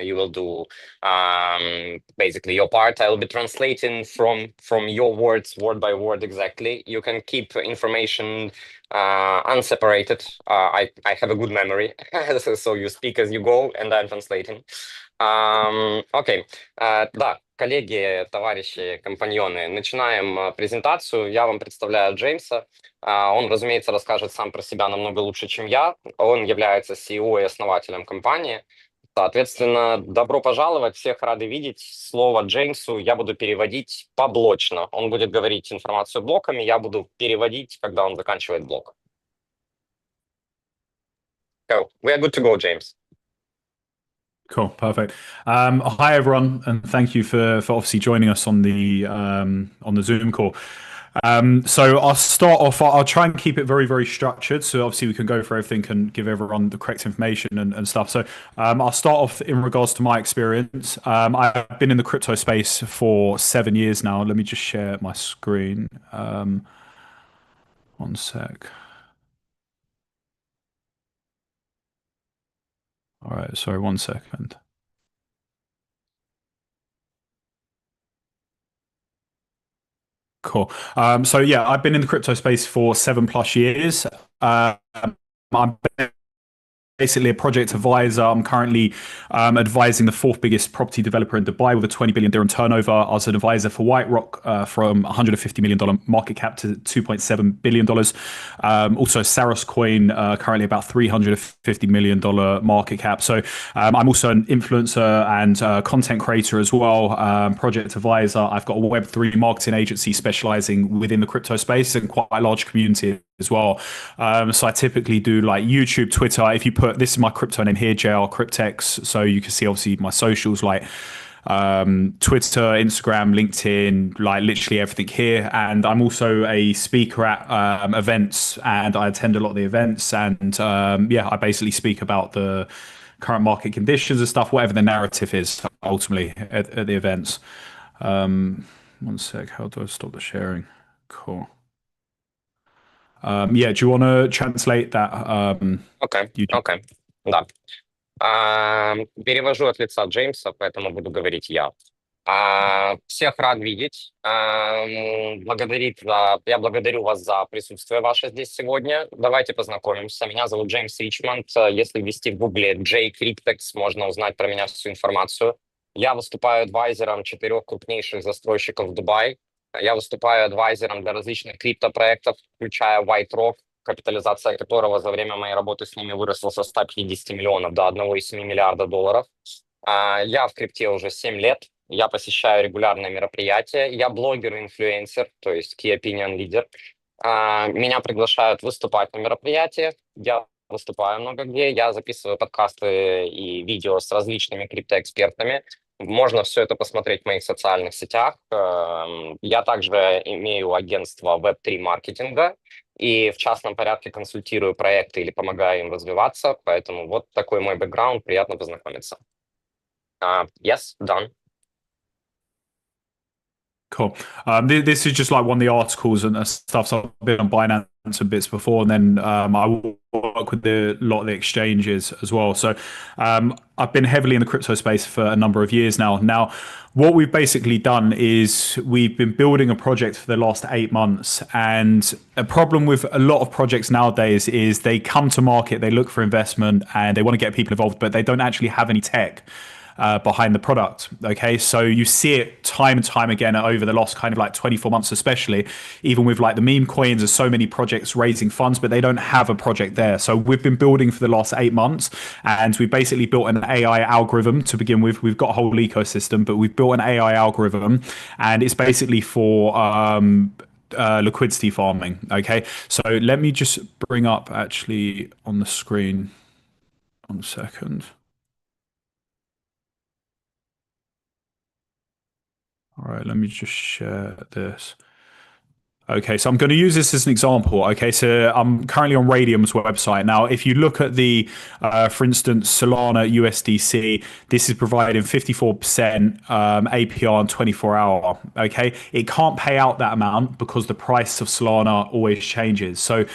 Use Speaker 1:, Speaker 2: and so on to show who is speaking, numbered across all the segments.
Speaker 1: You will do basically your part. I will be translating from your words word by word exactly. You can keep information unseparated. I have a good memory, so you speak as you go, and I'm translating. Окей. Да, коллеги, товарищи, компаньоны, начинаем презентацию. Я вам представляю Джеймса. Он, разумеется, расскажет сам про себя намного лучше, чем я. Он является CEO и основателем компании. Соответственно, добро пожаловать, всех рады видеть. Слово Джеймсу я буду переводить поблочно. Он будет говорить информацию блоками, я буду переводить, когда он заканчивает блок. So, we are good to go, James.
Speaker 2: Cool, perfect. Hi everyone, and thank you for obviously joining us on the Zoom call. So I'll start off. I'll try and keep it very, very structured. So obviously we can go through everything and give everyone the correct information and stuff. So I'll start off in regards to my experience. I've been in the crypto space for 7 years now. Let me just share my screen. One sec. All right, sorry, 1 second. Cool. So yeah, I've been in the crypto space for 7+ years. I'm basically a project advisor. I'm currently advising the fourth biggest property developer in Dubai with a 20 billion dirham turnover. I was an advisor for White Rock from $150 million market cap to $2.7 billion. Also Saros Coin, currently about $350 million market cap. So I'm also an influencer and content creator as well, project advisor. I've got a Web3 marketing agency specializing within the crypto space and quite a large community as well. So I typically do like YouTube, Twitter. If you put, this is my crypto name here, JR Cryptex. So you can see obviously my socials like Twitter, Instagram, LinkedIn, like literally everything here. And I'm also a speaker at events, and I attend a lot of the events. And yeah, I basically speak about the current market conditions and stuff, whatever the narrative is ultimately at the events. 1 sec, how do I stop the sharing? Cool. Yeah, do you want to translate that?
Speaker 1: Окей, да. Перевожу от лица Джеймса, поэтому буду говорить я. Всех рад видеть. Я благодарю вас за присутствие ваше здесь сегодня. Давайте познакомимся. Меня зовут Джеймс Ричмонд. Если ввести в гугле J Cryptex, можно узнать про меня всю информацию. Я выступаю адвайзером 4 крупнейших застройщиков в Дубае. Я выступаю адвайзером для различных криптопроектов, включая White Rock, капитализация которого за время моей работы с ними выросла со 150 миллионов до 1,7 миллиарда долларов. Я в крипте уже 7 лет. Я посещаю регулярные мероприятия. Я блогер и инфлюенсер, то есть key opinion leader. Меня приглашают выступать на мероприятиях. Я выступаю много где. Я записываю подкасты и видео с различными криптоэкспертами. Можно все это посмотреть в моих социальных сетях. Я также имею агентство Web3 маркетинга и в частном порядке консультирую проекты или помогаю им развиваться. Поэтому вот такой мой бэкграунд. Приятно познакомиться. Yes, done.
Speaker 2: Cool. This is just like one of the articles and stuff. So I've been on Binance and bits before, and then I work with a lot of the exchanges as well. So I've been heavily in the crypto space for a number of years now. Now, what we've basically done is we've been building a project for the last 8 months. And a problem with a lot of projects nowadays is they come to market, they look for investment, and they want to get people involved, but they don't actually have any tech behind the product. Okay, so you see it time and time again over the last kind of like 24 months, especially even with like the meme coins. There's so many projects raising funds, but they don't have a project there. So we've been building for the last 8 months, and we basically built an AI algorithm to begin with. We've got a whole ecosystem, but we've built an AI algorithm, and it's basically for liquidity farming. Okay, so let me just bring up actually on the screen 1 second. All right, let me just share this. Okay, so I'm going to use this as an example. Okay, so I'm currently on Radium's website. Now, if you look at the, for instance, Solana USDC, this is providing 54% APR on 24-hour. Okay, it can't pay out that amount because the price of Solana always changes. So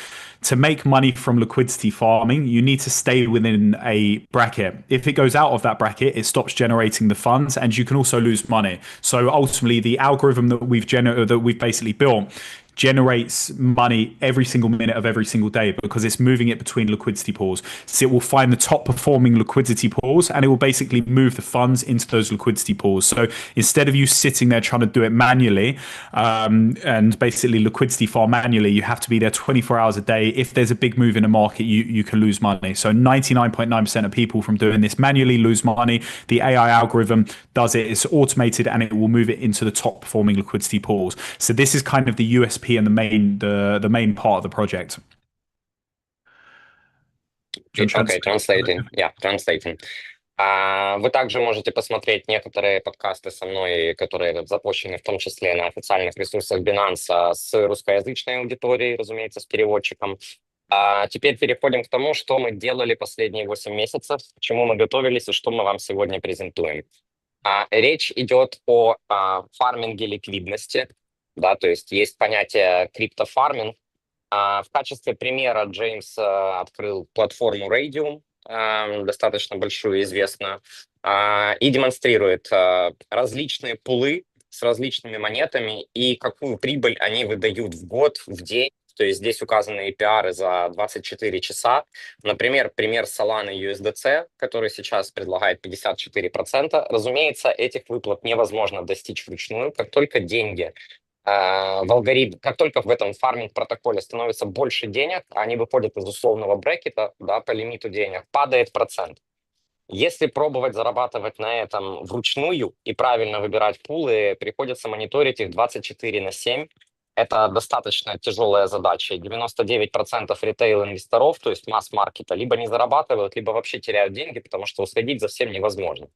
Speaker 2: to make money from liquidity farming, you need to stay within a bracket. If it goes out of that bracket, it stops generating the funds, and you can also lose money. So ultimately, the algorithm that we've basically built generates money every single minute of every single day because it's moving it between liquidity pools. So it will find the top performing liquidity pools and it will basically move the funds into those liquidity pools. So instead of you sitting there trying to do it manually and basically liquidity farm manually, you have to be there 24 hours a day. If there's a big move in the market, you can lose money. So 99.9% of people from doing this manually lose money. The AI algorithm does it. It's automated and it will move it into the top performing liquidity pools. So this is kind of the USP and the main part of the project.
Speaker 1: Okay, translating. Yeah, translating. Вы также можете посмотреть некоторые подкасты со мной, которые запущены в том числе на официальных ресурсах Binance с русскоязычной аудиторией, разумеется, с переводчиком. Теперь переходим к тому, что мы делали последние 8 месяцев, к чему мы готовились и что мы вам сегодня презентуем. Речь идет о фарминге ликвидности, да, то есть понятие криптофарминг. В качестве примера Джеймс открыл платформу Radium, достаточно большую, известную, и демонстрирует различные пулы с различными монетами и какую прибыль они выдают в год, в день. То есть здесь указаны APR за 24 часа. Например, пример Solana USDC, который сейчас предлагает 54%. Разумеется, этих выплат невозможно достичь вручную, как только деньги в алгоритм, как только в этом фарминг протоколе становится больше денег, они выходят из условного брекета, да, по лимиту денег, падает процент. Если пробовать зарабатывать на этом вручную и правильно выбирать пулы, приходится мониторить их 24/7. Это достаточно тяжелая задача. 99% ритейл-инвесторов, то есть масс-маркета, либо не зарабатывают, либо вообще теряют деньги, потому что уследить за всем невозможно.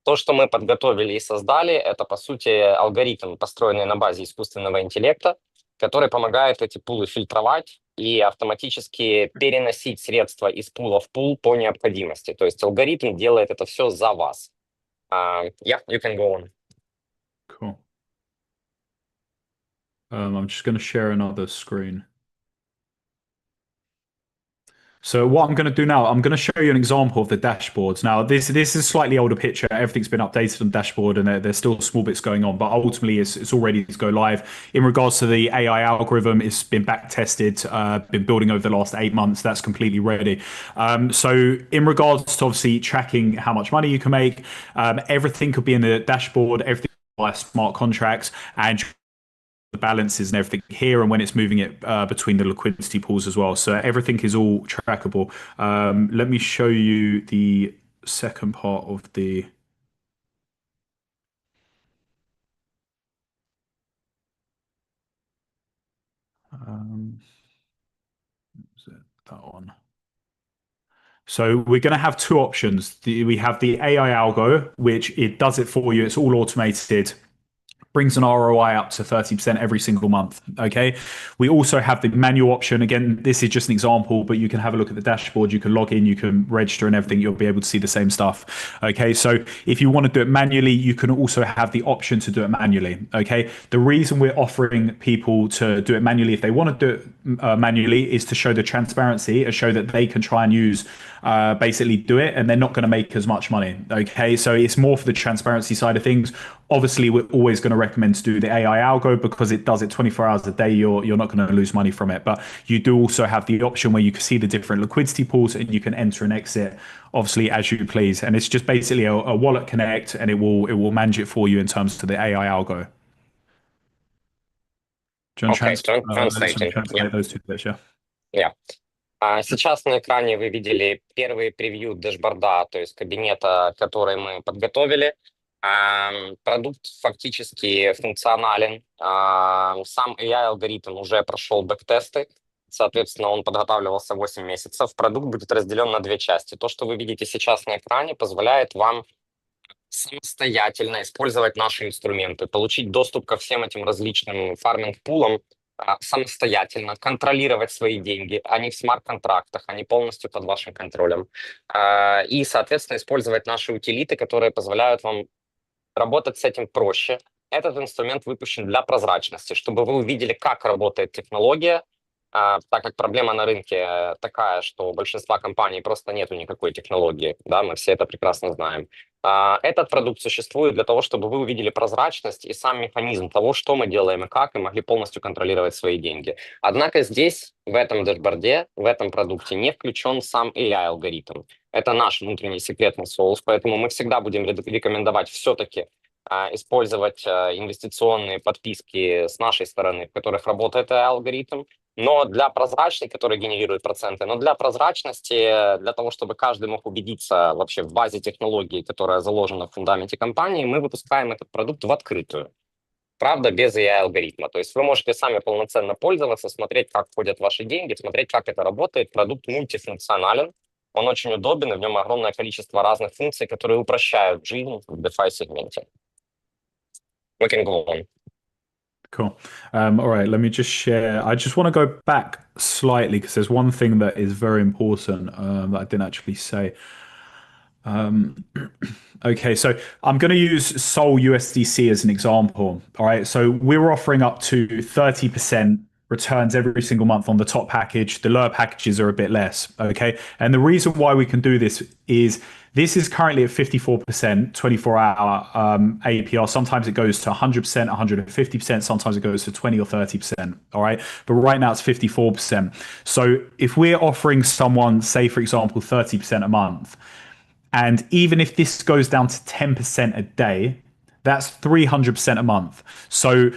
Speaker 1: То, что мы подготовили и создали, это, по сути, алгоритм, построенный на базе искусственного интеллекта, который помогает эти пулы фильтровать и автоматически переносить средства из пула в пул по необходимости. То есть алгоритм делает это все за вас. Yeah, you can go on.
Speaker 2: Cool. I'm just going to share another screen. So what I'm going to do now, I'm going to show you an example of the dashboards. Now, this is a slightly older picture. Everything's been updated on the dashboard, and there's still small bits going on. But ultimately, it's all ready to go live. In regards to the AI algorithm, it's been back tested, been building over the last 8 months. That's completely ready. So in regards to obviously tracking how much money you can make, everything could be in the dashboard. Everything by smart contracts and the balances and everything here and when it's moving it between the liquidity pools as well. So everything is all trackable. Let me show you the second part of the is it that one? So we're going to have two options. We have the AI algo, which it does it for you. It's all automated, brings an ROI up to 30% every single month. Okay. We also have the manual option. Again, this is just an example, but you can have a look at the dashboard. You can log in, you can register and everything. You'll be able to see the same stuff. Okay. So if you want to do it manually, you can also have the option to do it manually. Okay. The reason we're offering people to do it manually, if they want to do it manually, is to show the transparency and show that they can try and use basically do it and they're not going to make as much money. Okay. So it's more for the transparency side of things. Obviously, we're always going to recommend to do the AI algo because it does it 24 hours a day. You're not going to lose money from it. But you do also have the option where you can see the different liquidity pools and you can enter and exit, obviously, as you please. And it's just basically a wallet connect and it will manage it for you in terms of the AI algo. Do you want to translate those two bits, yeah?
Speaker 1: Yeah. Сейчас на экране вы видели первый превью дэшборда, то есть кабинета, который мы подготовили. Продукт фактически функционален. Сам AI-алгоритм уже прошел бэк-тесты. Соответственно, он подготавливался 8 месяцев. Продукт будет разделен на 2 части. То, что вы видите сейчас на экране, позволяет вам самостоятельно использовать наши инструменты, получить доступ ко всем этим различным фарминг-пулам, самостоятельно контролировать свои деньги, они в смарт-контрактах, они полностью под вашим контролем. И, соответственно, использовать наши утилиты, которые позволяют вам работать с этим проще. Этот инструмент выпущен для прозрачности, чтобы вы увидели, как работает технология, так как проблема на рынке такая, что у большинства компаний просто нету никакой технологии, да, мы все это прекрасно знаем. Этот продукт существует для того, чтобы вы увидели прозрачность и сам механизм того, что мы делаем и как, и могли полностью контролировать свои деньги. Однако здесь, в этом дэшборде, в этом продукте не включен сам AI-алгоритм. Это наш внутренний секретный соус, поэтому мы всегда будем рекомендовать все-таки использовать инвестиционные подписки с нашей стороны, в которых работает алгоритм, но для прозрачности, который генерирует проценты, но для прозрачности, для того, чтобы каждый мог убедиться вообще в базе технологий, которая заложена в фундаменте компании, мы выпускаем этот продукт в открытую. Правда, без AI-алгоритма. То есть вы можете сами полноценно пользоваться, смотреть, как ходят ваши деньги, смотреть, как это работает. Продукт мультифункционален, он очень удобен, и в нем огромное количество разных функций, которые упрощают жизнь в DeFi-сегменте. We can go on.
Speaker 2: Cool. All right, let me just share. I just want to go back slightly because there's one thing that is very important that I didn't actually say. Okay, so I'm going to use Sol USDC as an example. All right, so we're offering up to 30% returns every single month on the top package. The lower packages are a bit less. Okay, and the reason why we can do this is currently at 54%, 24-hour APR. Sometimes it goes to 100%, 150%. Sometimes it goes to 20 or 30%. All right, but right now it's 54%. So if we're offering someone, say for example, 30% a month, and even if this goes down to 10% a day, that's 300% a month. So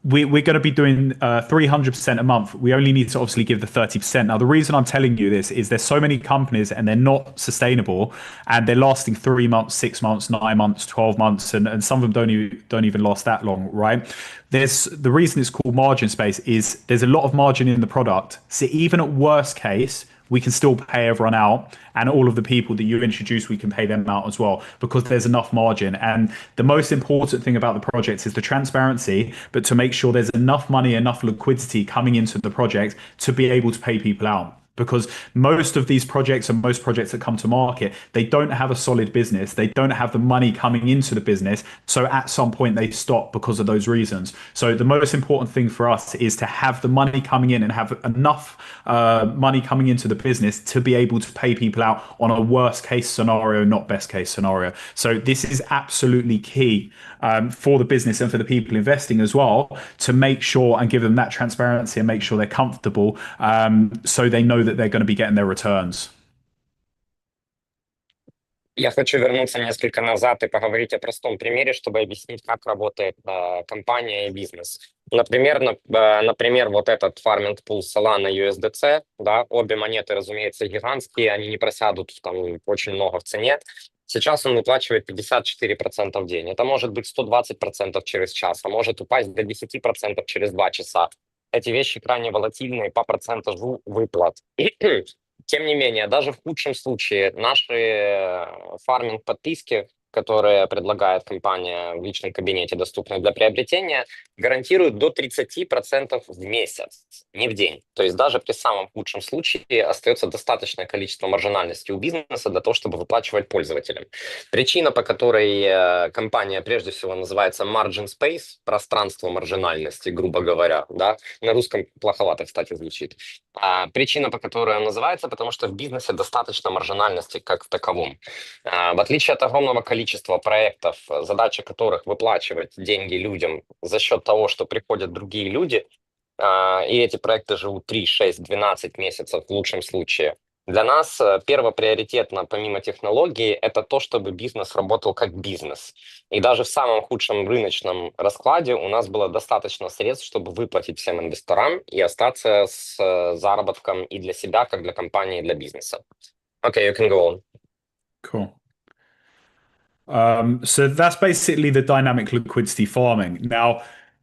Speaker 2: we're going to be doing 300% a month. We only need to obviously give the 30%. Now, the reason I'm telling you this is there's so many companies and they're not sustainable and they're lasting 3 months, 6 months, 9 months, 12 months, and some of them don't even last that long, right? There's the reason it's called margin space is there's a lot of margin in the product. So even at worst case, we can still pay everyone out, and all of the people that you introduce, we can pay them out as well because there's enough margin. And the most important thing about the project is the transparency, but to make sure there's enough money, enough liquidity coming into the project to be able to pay people out. Because most of these projects and most projects that come to market, they don't have a solid business. They don't have the money coming into the business. So at some point they stop because of those reasons. So the most important thing for us is to have the money coming in and have enough money coming into the business to be able to pay people out on a worst case scenario, not best case scenario. So this is absolutely key for the business and for the people investing as well, to make sure and give them that transparency and make sure they're comfortable, so they know that they're going to be getting their returns.
Speaker 1: Я хочу вернуться несколько назад и поговорить о простом примере, чтобы объяснить, как работает компания и бизнес. Например, вот этот farming pool Solana USDC, да, обе монеты, разумеется, гигантские, они не просядут там очень много в цене. Сейчас он выплачивает 54% в день. Это может быть 120% через час, а может упасть до 10% через 2 часа. Эти вещи крайне волатильные по процентажу выплат. Тем не менее, даже в худшем случае наши фарминг-подписки, которые предлагает компания в личном кабинете, доступные для приобретения, гарантируют до 30% в месяц, не в день. То есть даже при самом худшем случае остается достаточное количество маржинальности у бизнеса для того, чтобы выплачивать пользователям. Причина, по которой компания прежде всего называется margin space, пространство маржинальности, грубо говоря, да, на русском плоховато, кстати, звучит. Причина, по которой он называется, потому что в бизнесе достаточно маржинальности как в таковом. В отличие от огромного количества проектов, задача которых выплачивать деньги людям за счет того, что приходят другие люди, и эти проекты живут 3, 6, 12 месяцев в лучшем случае. Для нас первоприоритетно, помимо технологии, это то, чтобы бизнес работал как бизнес. И даже в самом худшем рыночном раскладе у нас было достаточно средств, чтобы выплатить всем инвесторам и остаться с заработком и для себя, как для компании, и для бизнеса. Okay, you can go on.
Speaker 2: Cool. So that's basically the dynamic liquidity farming. Now,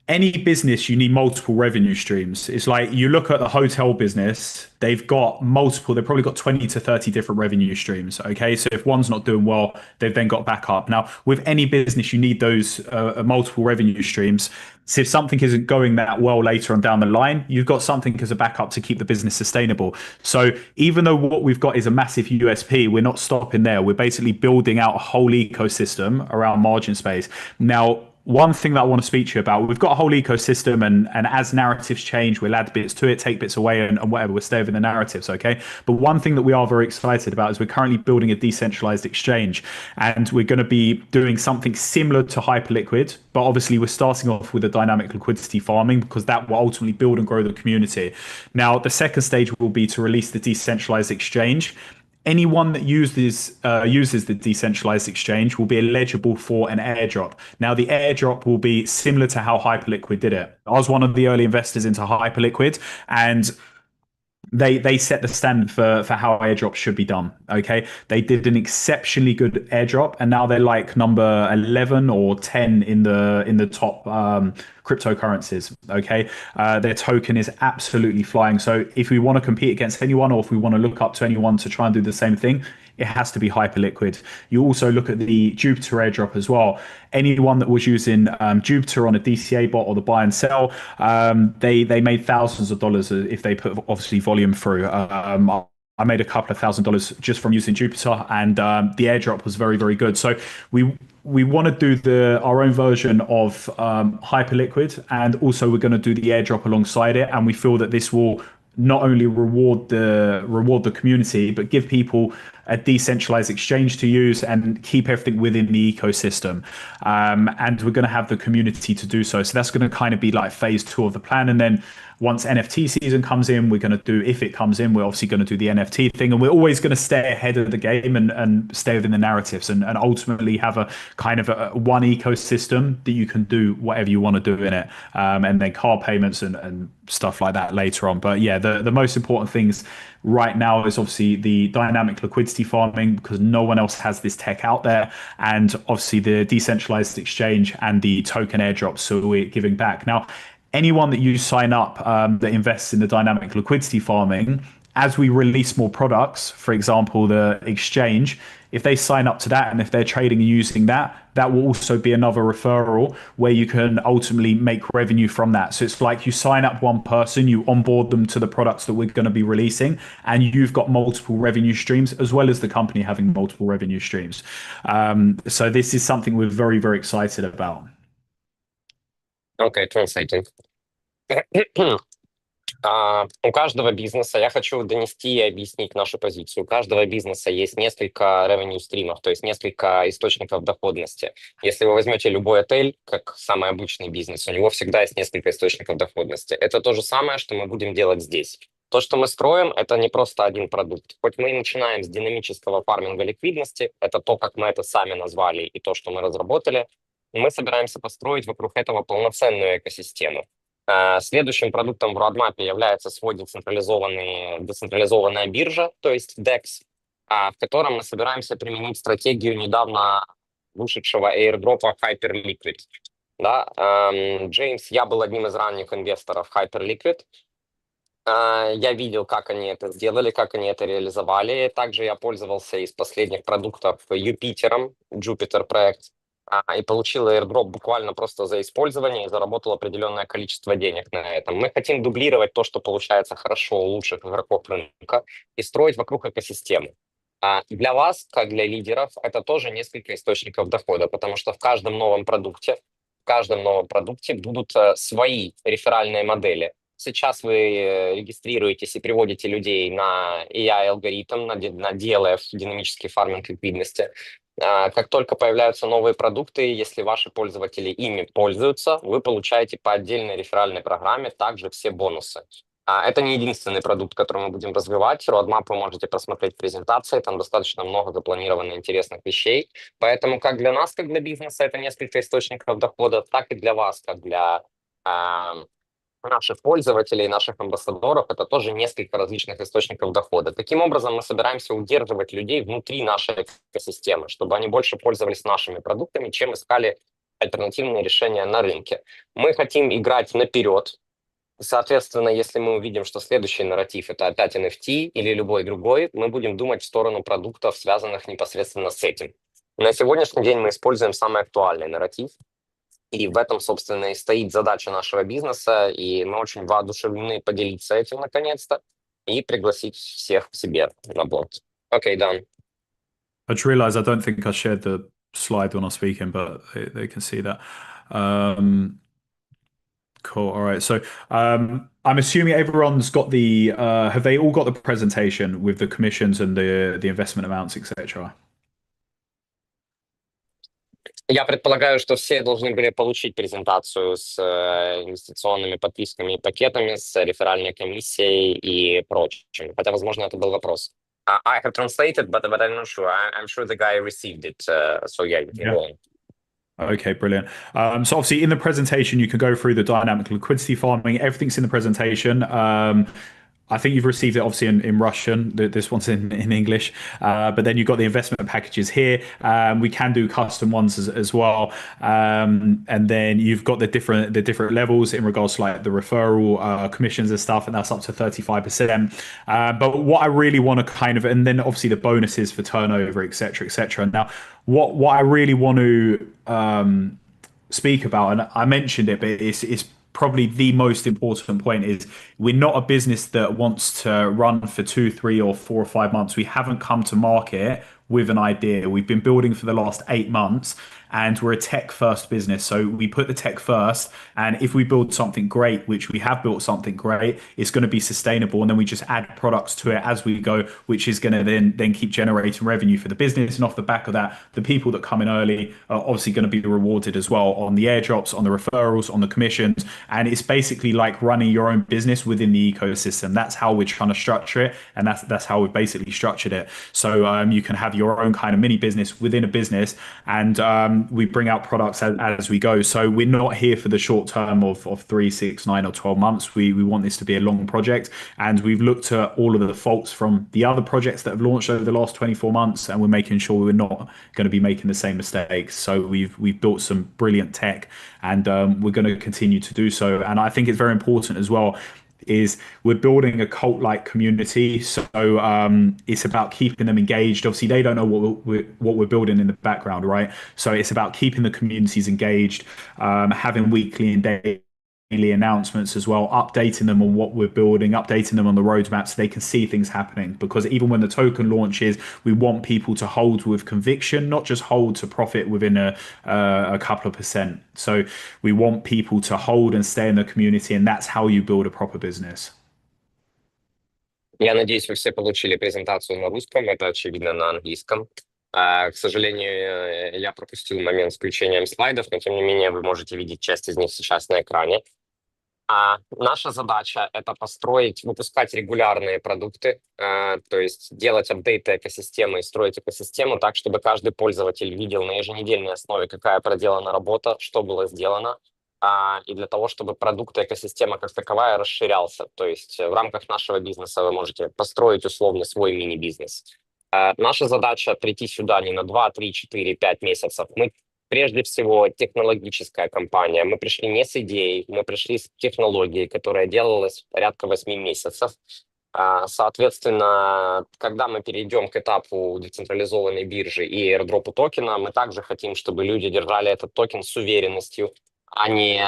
Speaker 2: any business, you need multiple revenue streams. It's like you look at the hotel business, they've probably got 20 to 30 different revenue streams. Okay. So if one's not doing well, they've then got backup. Now, with any business, you need those multiple revenue streams. So if something isn't going that well later on down the line, you've got something as a backup to keep the business sustainable. So even though what we've got is a massive USP, we're not stopping there. We're basically building out a whole ecosystem around margin space. Now, one thing that I want to speak to you about, we've got a whole ecosystem, and as narratives change, we'll add bits to it, take bits away, and whatever, we'll stay within the narratives, okay? But one thing that we are very excited about is we're currently building a decentralized exchange, and we're going to be doing something similar to Hyperliquid, but obviously we're starting off with a dynamic liquidity farming because that will ultimately build and grow the community. Now, the second stage will be to release the decentralized exchange. Anyone that uses the decentralized exchange will be eligible for an airdrop. Now, the airdrop will be similar to how Hyperliquid did it. I was one of the early investors into Hyperliquid, and they set the standard for how airdrops should be done. Okay, they did an exceptionally good airdrop, and now they're like number 11 or 10 in the top cryptocurrencies. Okay, their token is absolutely flying. So if we want to compete against anyone, or if we want to look up to anyone to try and do the same thing, it has to be Hyperliquid. You also look at the Jupiter airdrop as well. Anyone that was using Jupiter on a DCA bot or the buy and sell, they made thousands of dollars if they put obviously volume through. I made a couple of $1,000s just from using Jupiter, and the airdrop was very, very good. So we want to do our own version of Hyperliquid, and also we're going to do the airdrop alongside it. And we feel that this will not only reward the community, but give people a decentralized exchange to use and keep everything within the ecosystem. And we're going to have the community to do so. So that's going to kind of be like phase 2 of the plan. And then once NFT season comes in, we're going to do, if it comes in, we're obviously going to do the NFT thing. And we're always going to stay ahead of the game and stay within the narratives and ultimately have a kind of one ecosystem that you can do whatever you want to do in it. And then card payments and stuff like that later on. But yeah, the most important things right now is obviously the dynamic liquidity farming, because no one else has this tech out there, and obviously the decentralized exchange and the token airdrops, so we're giving back. Now, anyone that you sign up that invests in the dynamic liquidity farming, as we release more products, for example, the exchange, if they sign up to that and if they're trading and using that, that will also be another referral where you can ultimately make revenue from that. So it's like you sign up one person, you onboard them to the products that we're going to be releasing, and you've got multiple revenue streams, as well as the company having multiple revenue streams. So this is something we're very, very excited about.
Speaker 1: Okay, translating. У каждого бизнеса, я хочу донести и объяснить нашу позицию, у каждого бизнеса есть несколько revenue стримов, то есть несколько источников доходности. Если вы возьмете любой отель, как самый обычный бизнес, у него всегда есть несколько источников доходности. Это то же самое, что мы будем делать здесь. То, что мы строим, это не просто один продукт. Хоть мы и начинаем с динамического фарминга ликвидности, это то, как мы это сами назвали, и то, что мы разработали, мы собираемся построить вокруг этого полноценную экосистему. Следующим продуктом в родмапе является свой децентрализованная биржа, то есть DEX, в котором мы собираемся применить стратегию недавно вышедшего airdropа Hyperliquid. Да, Джеймс, я был одним из ранних инвесторов Hyperliquid. Я видел, как они это сделали, как они это реализовали. Также я пользовался из последних продуктов Юпитером, Jupiter проект, и получил airdrop буквально просто за использование и заработал определенное количество денег на этом. Мы хотим дублировать то, что получается хорошо у лучших игроков рынка, и строить вокруг экосистемы. Для вас, как для лидеров, это тоже несколько источников дохода, потому что в каждом новом продукте будут свои реферальные модели. Сейчас вы регистрируетесь и приводите людей на AI-алгоритм, на DLF, динамический фарминг ликвидности. Как только появляются новые продукты, если ваши пользователи ими пользуются, вы получаете по отдельной реферальной программе также все бонусы. Это не единственный продукт, который мы будем развивать. Roadmap вы можете просмотреть в презентации, там достаточно много запланировано интересных вещей. Поэтому как для нас, как для бизнеса, это несколько источников дохода, так и для вас, как для наших пользователей, наших амбассадоров, это тоже несколько различных источников дохода. Таким образом, мы собираемся удерживать людей внутри нашей экосистемы, чтобы они больше пользовались нашими продуктами, чем искали альтернативные решения на рынке. Мы хотим играть наперед. Соответственно, если мы увидим, что следующий нарратив — это опять NFT или любой другой, мы будем думать в сторону продуктов, связанных непосредственно с этим. На сегодняшний день мы используем самый актуальный нарратив, и в этом, собственно, и стоит задача нашего бизнеса, и мы очень воодушевлены поделиться этим наконец-то и пригласить всех к себе на блог. Okay, done.
Speaker 2: I just realized I don't think I shared the slide when I was speaking, but they can see that. Cool. All right. So I'm assuming everyone's got have they all got the presentation with the commissions and the investment amounts, etc.?
Speaker 1: Я предполагаю, что все должны были получить презентацию с инвестиционными подписками и пакетами, с реферальной комиссией и прочим. Хотя, возможно, это был вопрос. I have translated, but I'm not sure. I'm sure the guy received it. So yeah, you can
Speaker 2: Yeah.
Speaker 1: go on.
Speaker 2: Okay, brilliant. So obviously in the presentation, you can go through the dynamic liquidity farming. Everything's in the presentation. I think you've received it obviously in Russian. This one's in English, but then you've got the investment packages here. We can do custom ones as well, and then you've got the different levels in regards to like the referral commissions and stuff, and that's up to 35%. But what I really want to and then obviously the bonuses for turnover, etc., etc. Now, what I really want to speak about, and I mentioned it, but it's probably the most important point is we're not a business that wants to run for 2, 3, or 4 or 5 months. We haven't come to market with an idea. We've been building for the last 8 months, and we're a tech first business. So we put the tech first, and if we build something great, which we have built something great, it's going to be sustainable, and then we just add products to it as we go, which is going to then keep generating revenue for the business. And off the back of that, the people that come in early are obviously going to be rewarded as well on the airdrops, on the referrals, on the commissions. And it's basically like running your own business within the ecosystem. That's how we're trying to structure it, and that's how we've basically structured it. So you can have your own kind of mini business within a business, and we bring out products as we go. So we're not here for the short term of 3, 6, 9, or 12 months. We want this to be a long project, and we've looked at all of the faults from the other projects that have launched over the last 24 months, and we're making sure we're not going to be making the same mistakes. So we've built some brilliant tech, and we're going to continue to do so. And I think it's very important as well is we're building a cult-like community. So it's about keeping them engaged. Obviously, they don't know what we're building in the background, right? So it's about keeping the communities engaged, having weekly and daily announcements as well, updating them on what we're building, updating them on the roadmap so they can see things happening. Because even when the token launches, we want people to hold with conviction, not just hold to profit within a couple of percent. So we want people to hold and stay in the community, and that's how you build a proper business.
Speaker 1: Я надеюсь, вы все получили презентацию на русском, это очевидно на английском. К сожалению, я пропустил момент с включением слайдов, но тем не менее вы можете видеть часть из них сейчас на экране. Наша задача — это построить, выпускать регулярные продукты, то есть делать апдейты экосистемы и строить экосистему так, чтобы каждый пользователь видел на еженедельной основе, какая проделана работа, что было сделано, и для того, чтобы продукт и экосистема как таковая расширялся. То есть в рамках нашего бизнеса вы можете построить условно свой мини-бизнес. Наша задача — прийти сюда не на 2, 3, 4, 5 месяцев. Мы прежде всего технологическая компания. Мы пришли не с идеей, мы пришли с технологией, которая делалась порядка 8 месяцев. Соответственно, когда мы перейдем к этапу децентрализованной биржи и airdropу токена, мы также хотим, чтобы люди держали этот токен с уверенностью, а не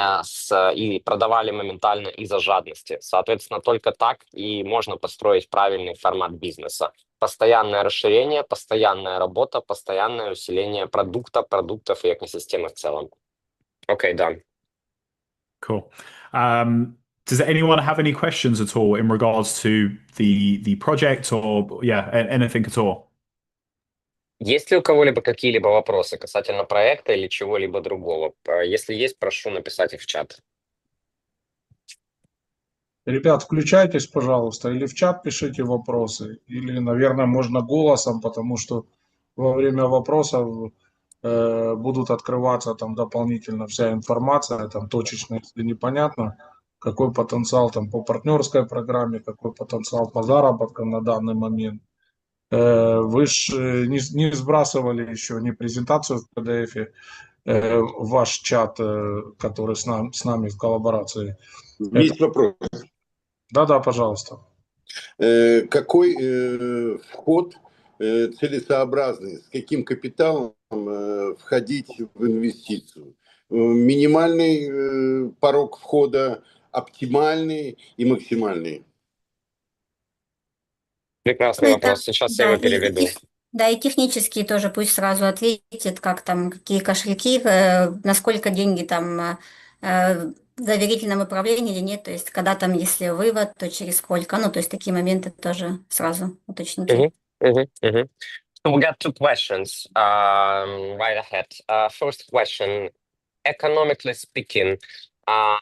Speaker 1: и продавали моментально из-за жадности. Соответственно, только так и можно построить правильный формат бизнеса. Постоянное расширение, постоянная работа, постоянное усиление продуктов и экосистемы в целом. Okay, done.
Speaker 2: Cool. Does anyone have any questions at all in regards to the project or anything at all?
Speaker 1: Есть ли у кого-либо какие-либо вопросы касательно проекта или чего-либо другого? Если есть, прошу написать их в чат.
Speaker 3: Ребят, включайтесь, пожалуйста, или в чат пишите вопросы, или, наверное, можно голосом, потому что во время вопросов будут открываться там дополнительно вся информация, там точечно, если непонятно, какой потенциал там по партнерской программе, какой потенциал по заработкам на данный момент. Вы же не сбрасывали еще ни презентацию в PDF, ваш чат, который с нами в коллаборации.
Speaker 4: Есть вопрос.
Speaker 3: Да, пожалуйста.
Speaker 4: Какой вход целесообразный, с каким капиталом входить в инвестицию? Минимальный порог входа, оптимальный и максимальный?
Speaker 1: Прекрасный вопрос. Сейчас я его переведу.
Speaker 5: Да, и технические тоже пусть сразу ответит, как там, какие кошельки, насколько деньги там в доверительном управлении или нет, то есть когда там, если вывод, то через сколько, ну, то есть такие моменты тоже сразу уточните.
Speaker 1: Mhm, mhm, mhm. So we got two questions right ahead. First question, economically speaking, um,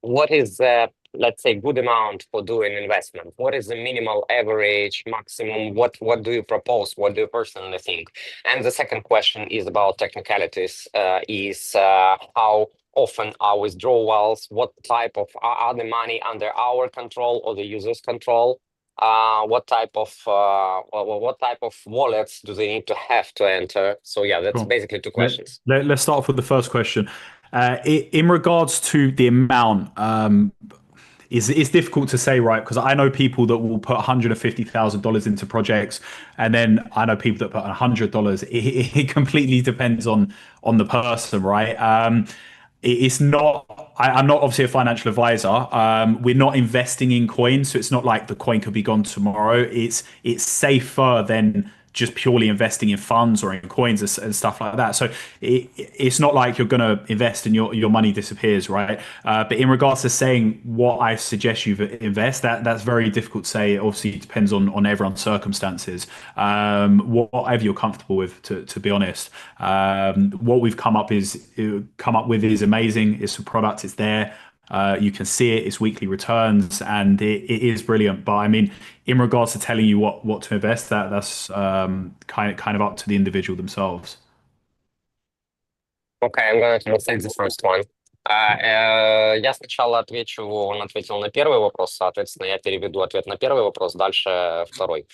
Speaker 1: what is the, let's say, good amount for doing investment? What is the minimal, average, maximum? What do you propose? What do you personally think? And the second question is about technicalities. How often are withdrawals? What type of are the money under our control or the user's control? What type of wallets do they need to have to enter? So yeah, that's
Speaker 2: Cool.
Speaker 1: basically two questions.
Speaker 2: Let's start off with the first question. In regards to the amount, it's difficult to say, right? Because I know people that will put $150,000 into projects, and then I know people that put $100. It completely depends on the person, right? It's not. I'm not obviously a financial advisor. We're not investing in coins, so it's not like the coin could be gone tomorrow. It's safer than just purely investing in funds or in coins and stuff like that. So it's not like you're going to invest and your money disappears, right? But in regards to saying what I suggest you invest, that's very difficult to say. It obviously depends on everyone's circumstances. Whatever you're comfortable with, to be honest. What we've come up with is amazing. It's a product. It's there. You can see it. It's weekly returns, and it is brilliant. But I mean, in regards to telling you what to invest, that's kind of up to the individual themselves.
Speaker 1: Okay, I'm gonna translate the first one. Я сначала отвечу, он ответил на первый вопрос, соответственно, я переведу ответ на первый вопрос, дальше второй.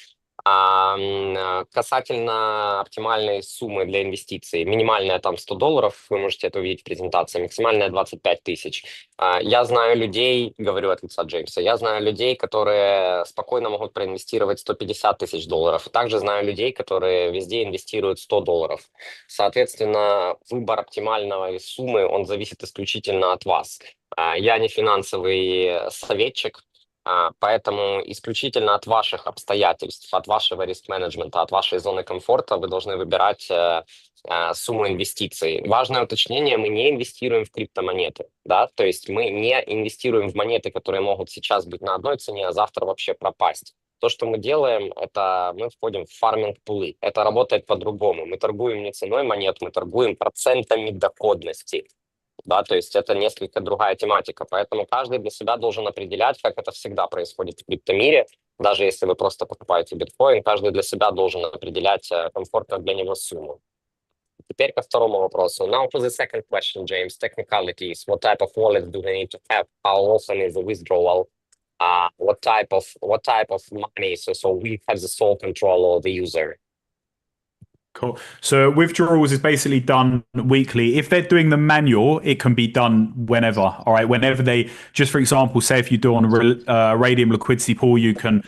Speaker 1: Касательно оптимальной суммы для инвестиций, минимальная там $100, вы можете это увидеть в презентации, максимальная 25 тысяч. Я знаю людей, говорю от лица Джеймса, я знаю людей, которые спокойно могут проинвестировать 150 тысяч долларов. Также знаю людей, которые везде инвестируют $100. Соответственно, выбор оптимальной суммы, он зависит исключительно от вас. Я не финансовый советчик, поэтому исключительно от ваших обстоятельств, от вашего риск-менеджмента, от вашей зоны комфорта вы должны выбирать сумму инвестиций. Важное уточнение, мы не инвестируем в криптомонеты, да, то есть мы не инвестируем в монеты, которые могут сейчас быть на одной цене, а завтра вообще пропасть. То, что мы делаем, это мы входим в фарминг-пулы. Это работает по-другому. Мы торгуем не ценой монет, мы торгуем процентами доходности. Да, то есть это несколько другая тематика, поэтому каждый для себя должен определять, как это всегда происходит в криптомире, даже если вы просто покупаете биткоин, каждый для себя должен определять комфортную для него сумму. Теперь ко второму вопросу. Now for the second question, James, technicalities. What type of wallet do they need to have? How often is the withdrawal? What type of money? So we have the sole control of the user.
Speaker 2: Cool. So withdrawals is basically done weekly. If they're doing the manual, it can be done whenever. All right, whenever they, just for example, say if you do on a Radium liquidity pool, you can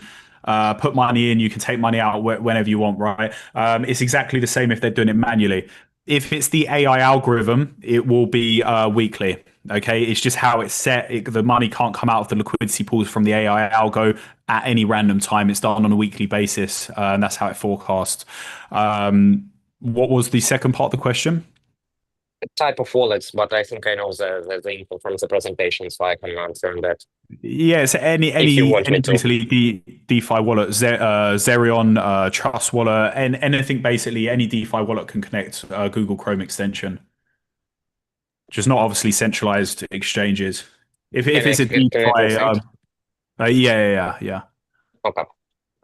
Speaker 2: put money in, you can take money out whenever you want. Right. It's exactly the same if they're doing it manually. If it's the AI algorithm, it will be weekly. Okay, it's just how it's set. The money can't come out of the liquidity pools from the AI algo at any random time. It's done on a weekly basis, and that's how it forecasts. What was the second part of the question?
Speaker 1: Type of wallets, but I think I know the info from the presentation, so I can answer on that.
Speaker 2: Yeah, so any basically DeFi wallet, Zerion, Trust wallet, and anything basically, any DeFi wallet can connect Google Chrome extension. Just not obviously centralized exchanges. If it's a DeFi, yeah.
Speaker 1: Okay.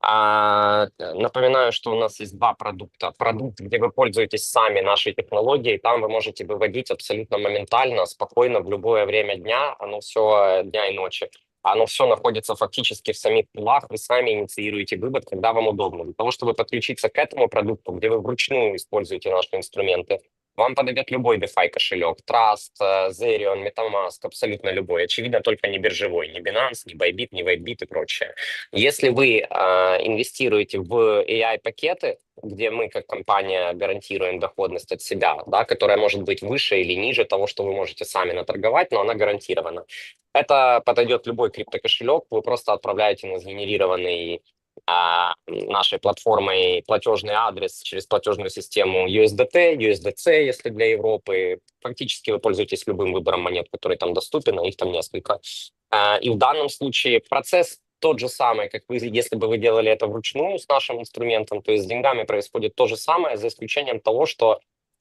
Speaker 1: Напоминаю, что у нас есть два продукта. Продукт, где вы пользуетесь сами нашей технологией, там вы можете выводить абсолютно моментально, спокойно, в любое время дня, оно все дня и ночи. Оно все находится фактически в самих пулах, вы сами инициируете вывод, когда вам удобно. Для того, чтобы подключиться к этому продукту, где вы вручную используете наши инструменты, вам подойдет любой DeFi кошелек, Trust, Zerion, MetaMask, абсолютно любой. Очевидно, только не биржевой, ни Binance, ни Bybit, ни WhiteBit и прочее. Если вы инвестируете в AI-пакеты, где мы как компания гарантируем доходность от себя, да, которая может быть выше или ниже того, что вы можете сами наторговать, но она гарантирована. Это подойдет любой криптокошелек, вы просто отправляете на сгенерированный нашей платформой платежный адрес через платежную систему USDT, USDC, если для Европы. Фактически вы пользуетесь любым выбором монет, который там доступен, а их там несколько. И в данном случае процесс тот же самый, как вы, если бы вы делали это вручную с нашим инструментом, то есть с деньгами происходит то же самое, за исключением того, что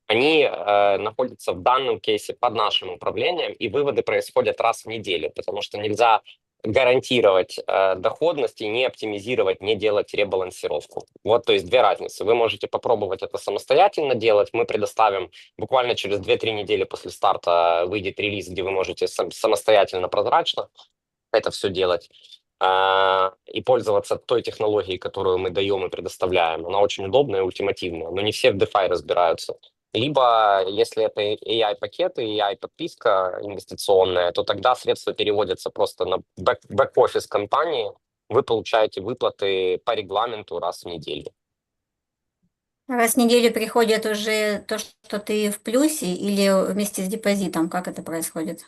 Speaker 1: они находятся в данном кейсе под нашим управлением, и выводы происходят раз в неделю, потому что нельзя гарантировать доходность и не оптимизировать, не делать ребалансировку. Вот, то есть две разницы. Вы можете попробовать это самостоятельно делать. Мы предоставим буквально через 2-3 недели после старта выйдет релиз, где вы можете самостоятельно, прозрачно это все делать и пользоваться той технологией, которую мы даем и предоставляем. Она очень удобная и ультимативная, но не все в DeFi разбираются. Либо, если это AI-пакеты, AI-подписка инвестиционная, то тогда средства переводятся просто на бэк-офис компании, вы получаете выплаты по регламенту раз в неделю.
Speaker 5: Раз в неделю приходит уже то, что ты в плюсе, или вместе с депозитом? Как это происходит?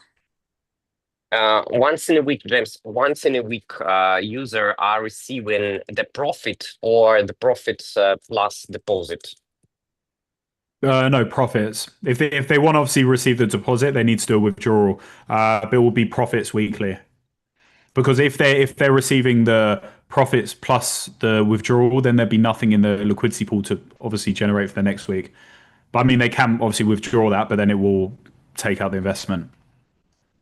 Speaker 1: Once in a week, James, once in a week, user are receiving the profit or the profit plus deposit.
Speaker 2: No profits. If they want to obviously receive the deposit, they need to do a withdrawal. But it will be profits weekly. Because if they're receiving the profits plus the withdrawal, then there'd be nothing in the liquidity pool to obviously generate for the next week. But I mean, they can obviously withdraw that, but then it will take out the investment.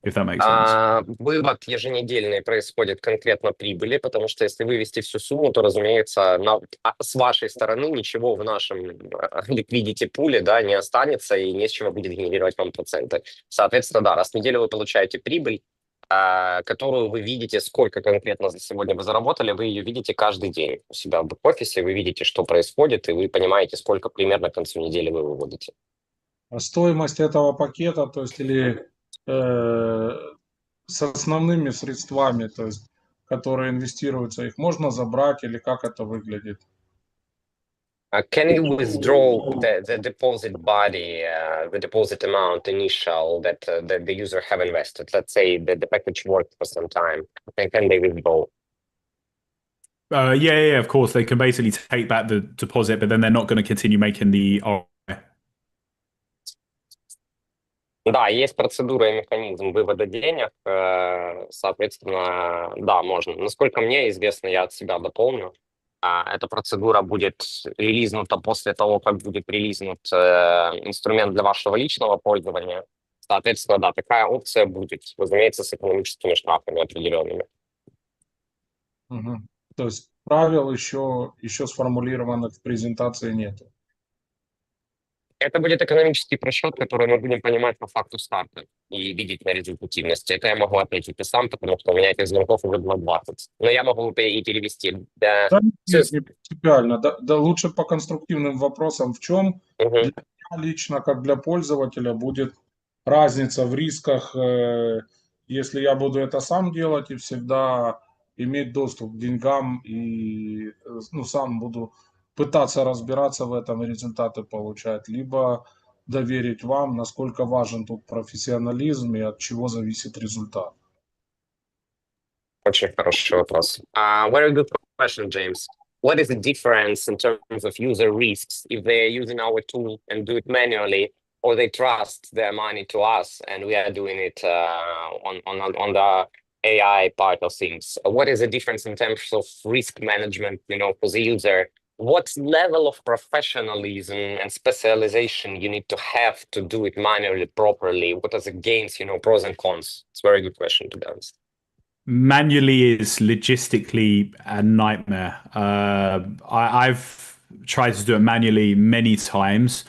Speaker 2: If that makes sense.
Speaker 1: Вывод еженедельный происходит конкретно прибыли, потому что если вывести всю сумму, то, разумеется, с вашей стороны ничего в нашем ликвидити пуле, да, не останется и не с чего будет генерировать вам проценты. Соответственно, да, раз в неделю вы получаете прибыль, которую вы видите, сколько конкретно за сегодня вы заработали, вы ее видите каждый день у себя в бэк-офисе, вы видите, что происходит, и вы понимаете, сколько примерно к концу недели вы выводите.
Speaker 3: А стоимость этого пакета, то есть или с основными средствами, то есть, которые инвестируются, их можно забрать или как это выглядит?
Speaker 1: Can you withdraw the deposit body, the deposit amount initial that the user have invested? Let's say that the package worked for some time. Can they withdraw?
Speaker 2: Yeah, of course. They can basically take back the deposit, but then they're not going to continue making the
Speaker 1: Да, есть процедура и механизм вывода денег, соответственно, да, можно. Насколько мне известно, я от себя дополню, эта процедура будет релизнута после того, как будет релизнут инструмент для вашего личного пользования. Соответственно, да, такая опция будет, разумеется, с экономическими штрафами определенными.
Speaker 3: Угу. То есть правил еще сформулированных в презентации нет.
Speaker 1: Это будет экономический просчет, который мы будем понимать по факту старта и видеть на результативности. Это я могу ответить и сам, потому что у меня этих звонков уже было 20. Но я могу и перевести.
Speaker 3: Да, нет, не принципиально. Да, лучше по конструктивным вопросам. В чем для меня лично, как для пользователя, будет разница в рисках, если я буду это сам делать и всегда иметь доступ к деньгам и сам буду пытаться разбираться в этом и результаты получать, либо доверить вам, насколько важен тут профессионализм и от чего зависит результат.
Speaker 1: Очень хороший вопрос. Very good question, James. What is the difference in terms of user risks if they are using our tool and do it manually, or they trust their money to us and we are doing it on the AI part of things? What is the difference in terms of risk management, for the user? What level of professionalism and specialization you need to have to do it manually properly? What are the gains, pros and cons? It's a very good question, to be honest.
Speaker 2: Manually is logistically a nightmare. I've tried to do it manually many times.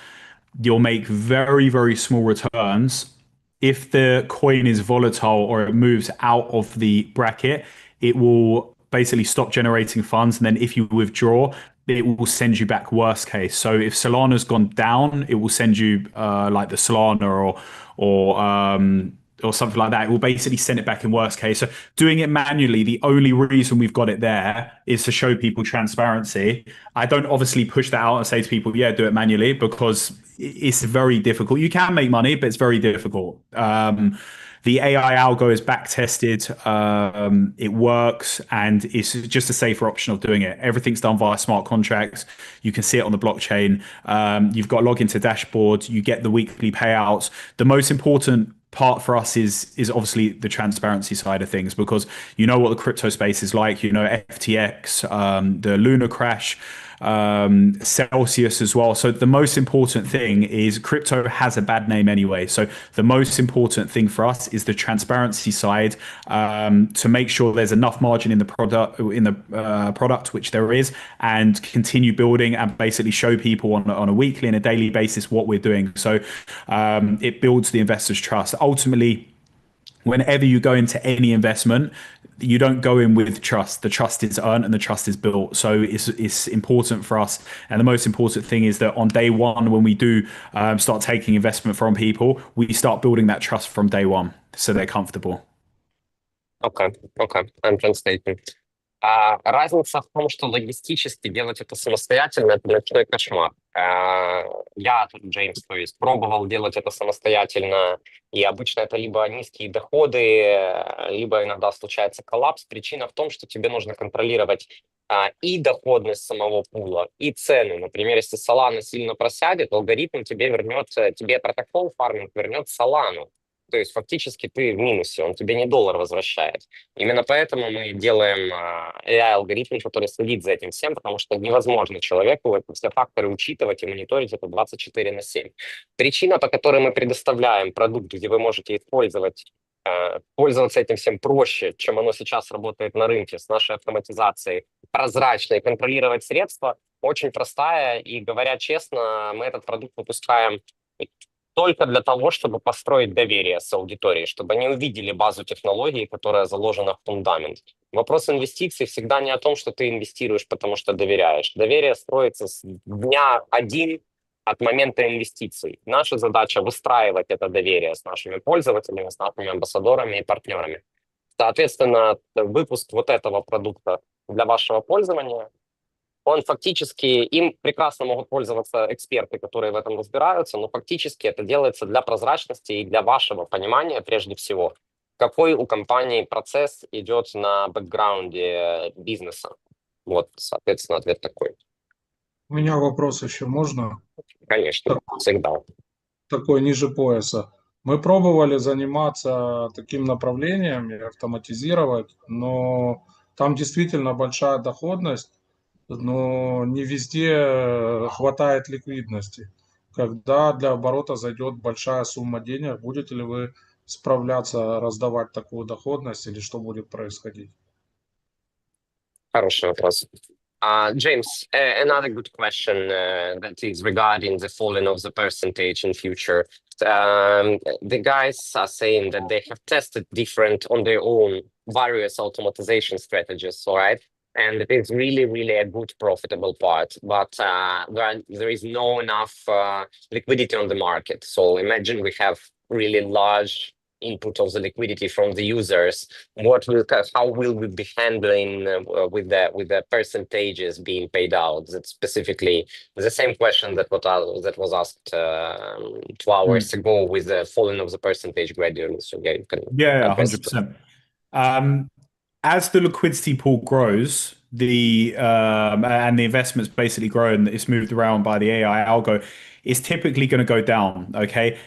Speaker 2: You'll make very, very small returns. If the coin is volatile or it moves out of the bracket, it will basically stop generating funds. And then if you withdraw, it will send you back worst case. So if Solana's gone down, it will send you like the Solana or something like that. It will basically send it back in worst case. So doing it manually, the only reason we've got it there is to show people transparency. I don't obviously push that out and say to people, yeah, do it manually, because it's very difficult. You can make money, but it's very difficult. The AI algo is back tested. It works, and it's just a safer option of doing it. Everything's done via smart contracts. You can see it on the blockchain. You've got to log into dashboard. You get the weekly payouts. The most important part for us is obviously the transparency side of things, because you know what the crypto space is like. You know, FTX, the Luna crash, Celsius as well. So the most important thing is crypto has a bad name anyway. So the most important thing for us is the transparency side, to make sure there's enough margin in the product, which there is, and continue building and basically show people on a weekly and a daily basis what we're doing. So it builds the investors' trust. Ultimately, whenever you go into any investment, you don't go in with trust. The trust is earned and the trust is built. So it's important for us. And the most important thing is that on day one, when we do start taking investment from people, we start building that trust from day one, so they're comfortable.
Speaker 1: Okay, I'm translating. Разница в том, что логистически делать это самостоятельно — это ночной кошмар. Я, Джеймс, то есть пробовал делать это самостоятельно, и обычно это либо низкие доходы, либо иногда случается коллапс. Причина в том, что тебе нужно контролировать и доходность самого пула, и цены. Например, если Solana сильно просядет, алгоритм тебе протокол фарминг вернет Solana. То есть фактически ты в минусе, он тебе не доллар возвращает. Именно поэтому мы делаем AI-алгоритм, который следит за этим всем, потому что невозможно человеку эти все факторы учитывать и мониторить это 24/7. Причина, по которой мы предоставляем продукт, где вы можете пользоваться этим всем проще, чем оно сейчас работает на рынке, с нашей автоматизацией, прозрачно и контролировать средства, очень простая. И, говоря честно, мы этот продукт выпускаем только для того, чтобы построить доверие с аудиторией, чтобы они увидели базу технологий, которая заложена в фундамент. Вопрос инвестиций всегда не о том, что ты инвестируешь, потому что доверяешь. Доверие строится с дня один от момента инвестиций. Наша задача — выстраивать это доверие с нашими пользователями, с нашими амбассадорами и партнерами. Соответственно, выпуск вот этого продукта для вашего пользования, он фактически, им прекрасно могут пользоваться эксперты, которые в этом разбираются, но фактически это делается для прозрачности и для вашего понимания прежде всего, какой у компании процесс идет на бэкграунде бизнеса. Вот, соответственно, ответ такой.
Speaker 3: У меня вопрос еще можно?
Speaker 1: Конечно, всегда.
Speaker 3: Такой ниже пояса. Мы пробовали заниматься таким направлением и автоматизировать, но там действительно большая доходность, но не везде хватает ликвидности. Когда для оборота зайдет большая сумма денег, будете ли вы справляться, раздавать такую доходность, или что будет происходить?
Speaker 1: Хороший вопрос. James, another good question that is regarding the falling of the percentage in future. The guys are saying that they have tested different on their own various automatization strategies, all right? And it is really, really a good profitable part, but there is no enough liquidity on the market. So imagine we have really large input of the liquidity from the users. How will we be handling with the percentages being paid out? That's specifically the same question that was asked 2 hours ago with the falling of the percentage gradually. So yeah, you can
Speaker 2: Yeah, 100%. As the liquidity pool grows, and the investments basically grow and it's moved around by the AI algo, it's typically going to go down. Okay.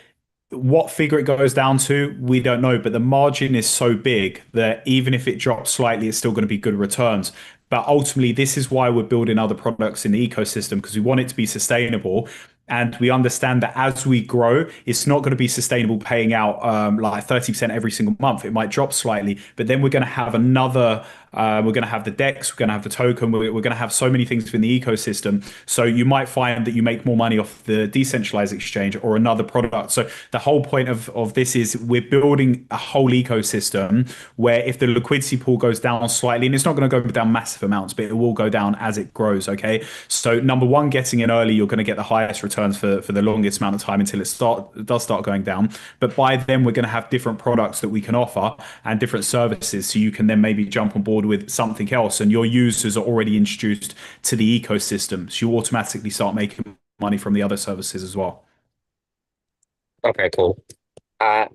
Speaker 2: What figure it goes down to, we don't know, but the margin is so big that even if it drops slightly, it's still going to be good returns. But ultimately, this is why we're building other products in the ecosystem, because we want it to be sustainable. And we understand that as we grow, it's not going to be sustainable paying out like 30% every single month. It might drop slightly, but then we're going to have another, we're going to have the DEX, we're going to have the token, we're going to have so many things within the ecosystem. So you might find that you make more money off the decentralized exchange or another product. So the whole point of this is we're building a whole ecosystem where if the liquidity pool goes down slightly, and it's not going to go down massive amounts, but it will go down as it grows. Okay. So number one, getting in early, you're going to get the highest returns for the longest amount of time until it does start going down. But by then, we're going to have different products that we can offer and different services. So you can then maybe jump on board with something else, and your users are already introduced to the ecosystem. So you automatically start making money from the other services as well.
Speaker 1: Okay, cool.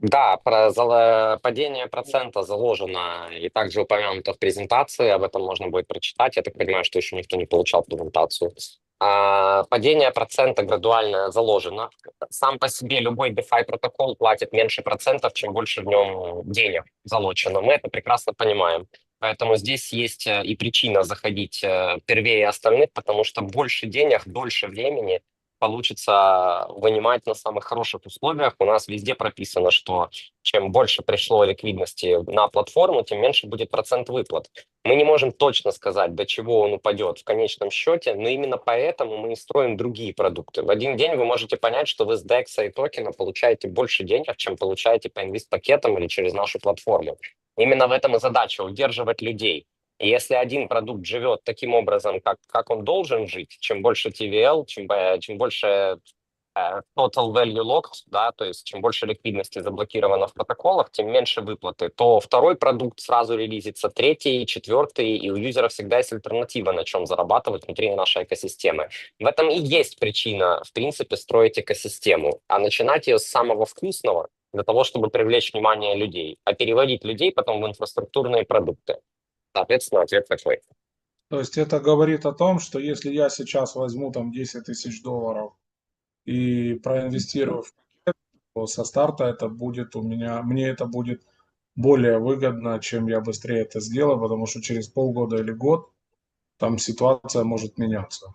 Speaker 1: Да, падение процента заложено и также упомянуто в презентации, об этом можно будет прочитать. Я так понимаю, что еще никто не получал презентацию. Падение процента градуально заложено. Сам по себе любой DeFi протокол платит меньше процентов, чем больше в нем денег залочено. Мы это прекрасно понимаем. Поэтому здесь есть и причина заходить первее остальных, потому что больше денег, дольше времени получится вынимать на самых хороших условиях. У нас везде прописано, что чем больше пришло ликвидности на платформу, тем меньше будет процент выплат. Мы не можем точно сказать, до чего он упадет в конечном счете, но именно поэтому мы и строим другие продукты. В один день вы можете понять, что вы с DEX и токена получаете больше денег, чем получаете по инвест-пакетам или через нашу платформу. Именно в этом и задача — удерживать людей. И если один продукт живет таким образом, как он должен жить, чем больше TVL, чем больше total value locked, да, то есть чем больше ликвидности заблокировано в протоколах, тем меньше выплаты, то второй продукт сразу релизится, третий, четвертый, и у юзера всегда есть альтернатива, на чем зарабатывать внутри нашей экосистемы. В этом и есть причина, в принципе, строить экосистему, а начинать ее с самого вкусного, для того, чтобы привлечь внимание людей, а переводить людей потом в инфраструктурные продукты. Соответственно, ответ такой.
Speaker 3: То есть это говорит о том, что если я сейчас возьму там 10 тысяч долларов и проинвестирую в пакет, то со старта это будет мне это будет более выгодно, чем я быстрее это сделаю, потому что через полгода или год там ситуация может меняться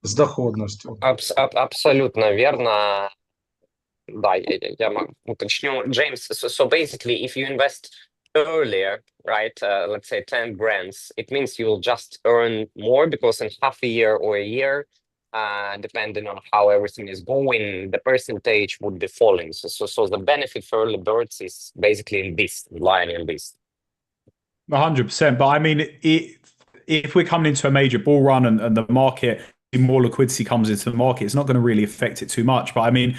Speaker 3: с доходностью.
Speaker 1: Абсолютно верно. Да, я могу уточню. James, so basically, if you invest earlier, right, let's say 10 grants, it means you will just earn more because in half a year or a year, depending on how everything is going, the percentage would be falling. So the benefit for early birds is basically in this, lying in this.
Speaker 2: 100%. But I mean, if we're coming into a major bull run and the market, more liquidity comes into the market, it's not going to really affect it too much. But I mean,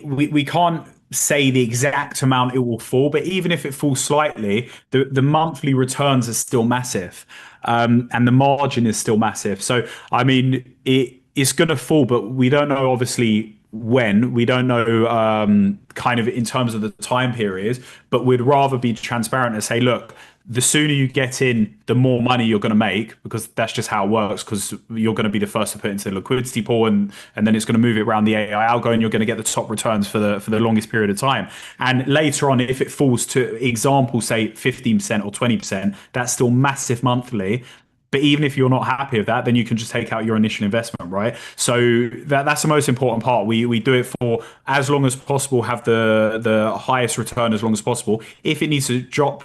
Speaker 2: we can't say the exact amount it will fall, but even if it falls slightly, the monthly returns are still massive, and the margin is still massive. So I mean, it's going to fall, but we don't know obviously when. We don't know kind of in terms of the time period, but we'd rather be transparent and say, look, the sooner you get in, the more money you're going to make, because that's just how it works, because you're going to be the first to put into the liquidity pool, and then it's going to move it around the AI algo, and you're going to get the top returns for the longest period of time. And later on, if it falls to example, say 15% or 20%, that's still massive monthly. But even if you're not happy with that, then you can just take out your initial investment, right? So that's the most important part. We do it for as long as possible, have the highest return as long as possible. If it needs to drop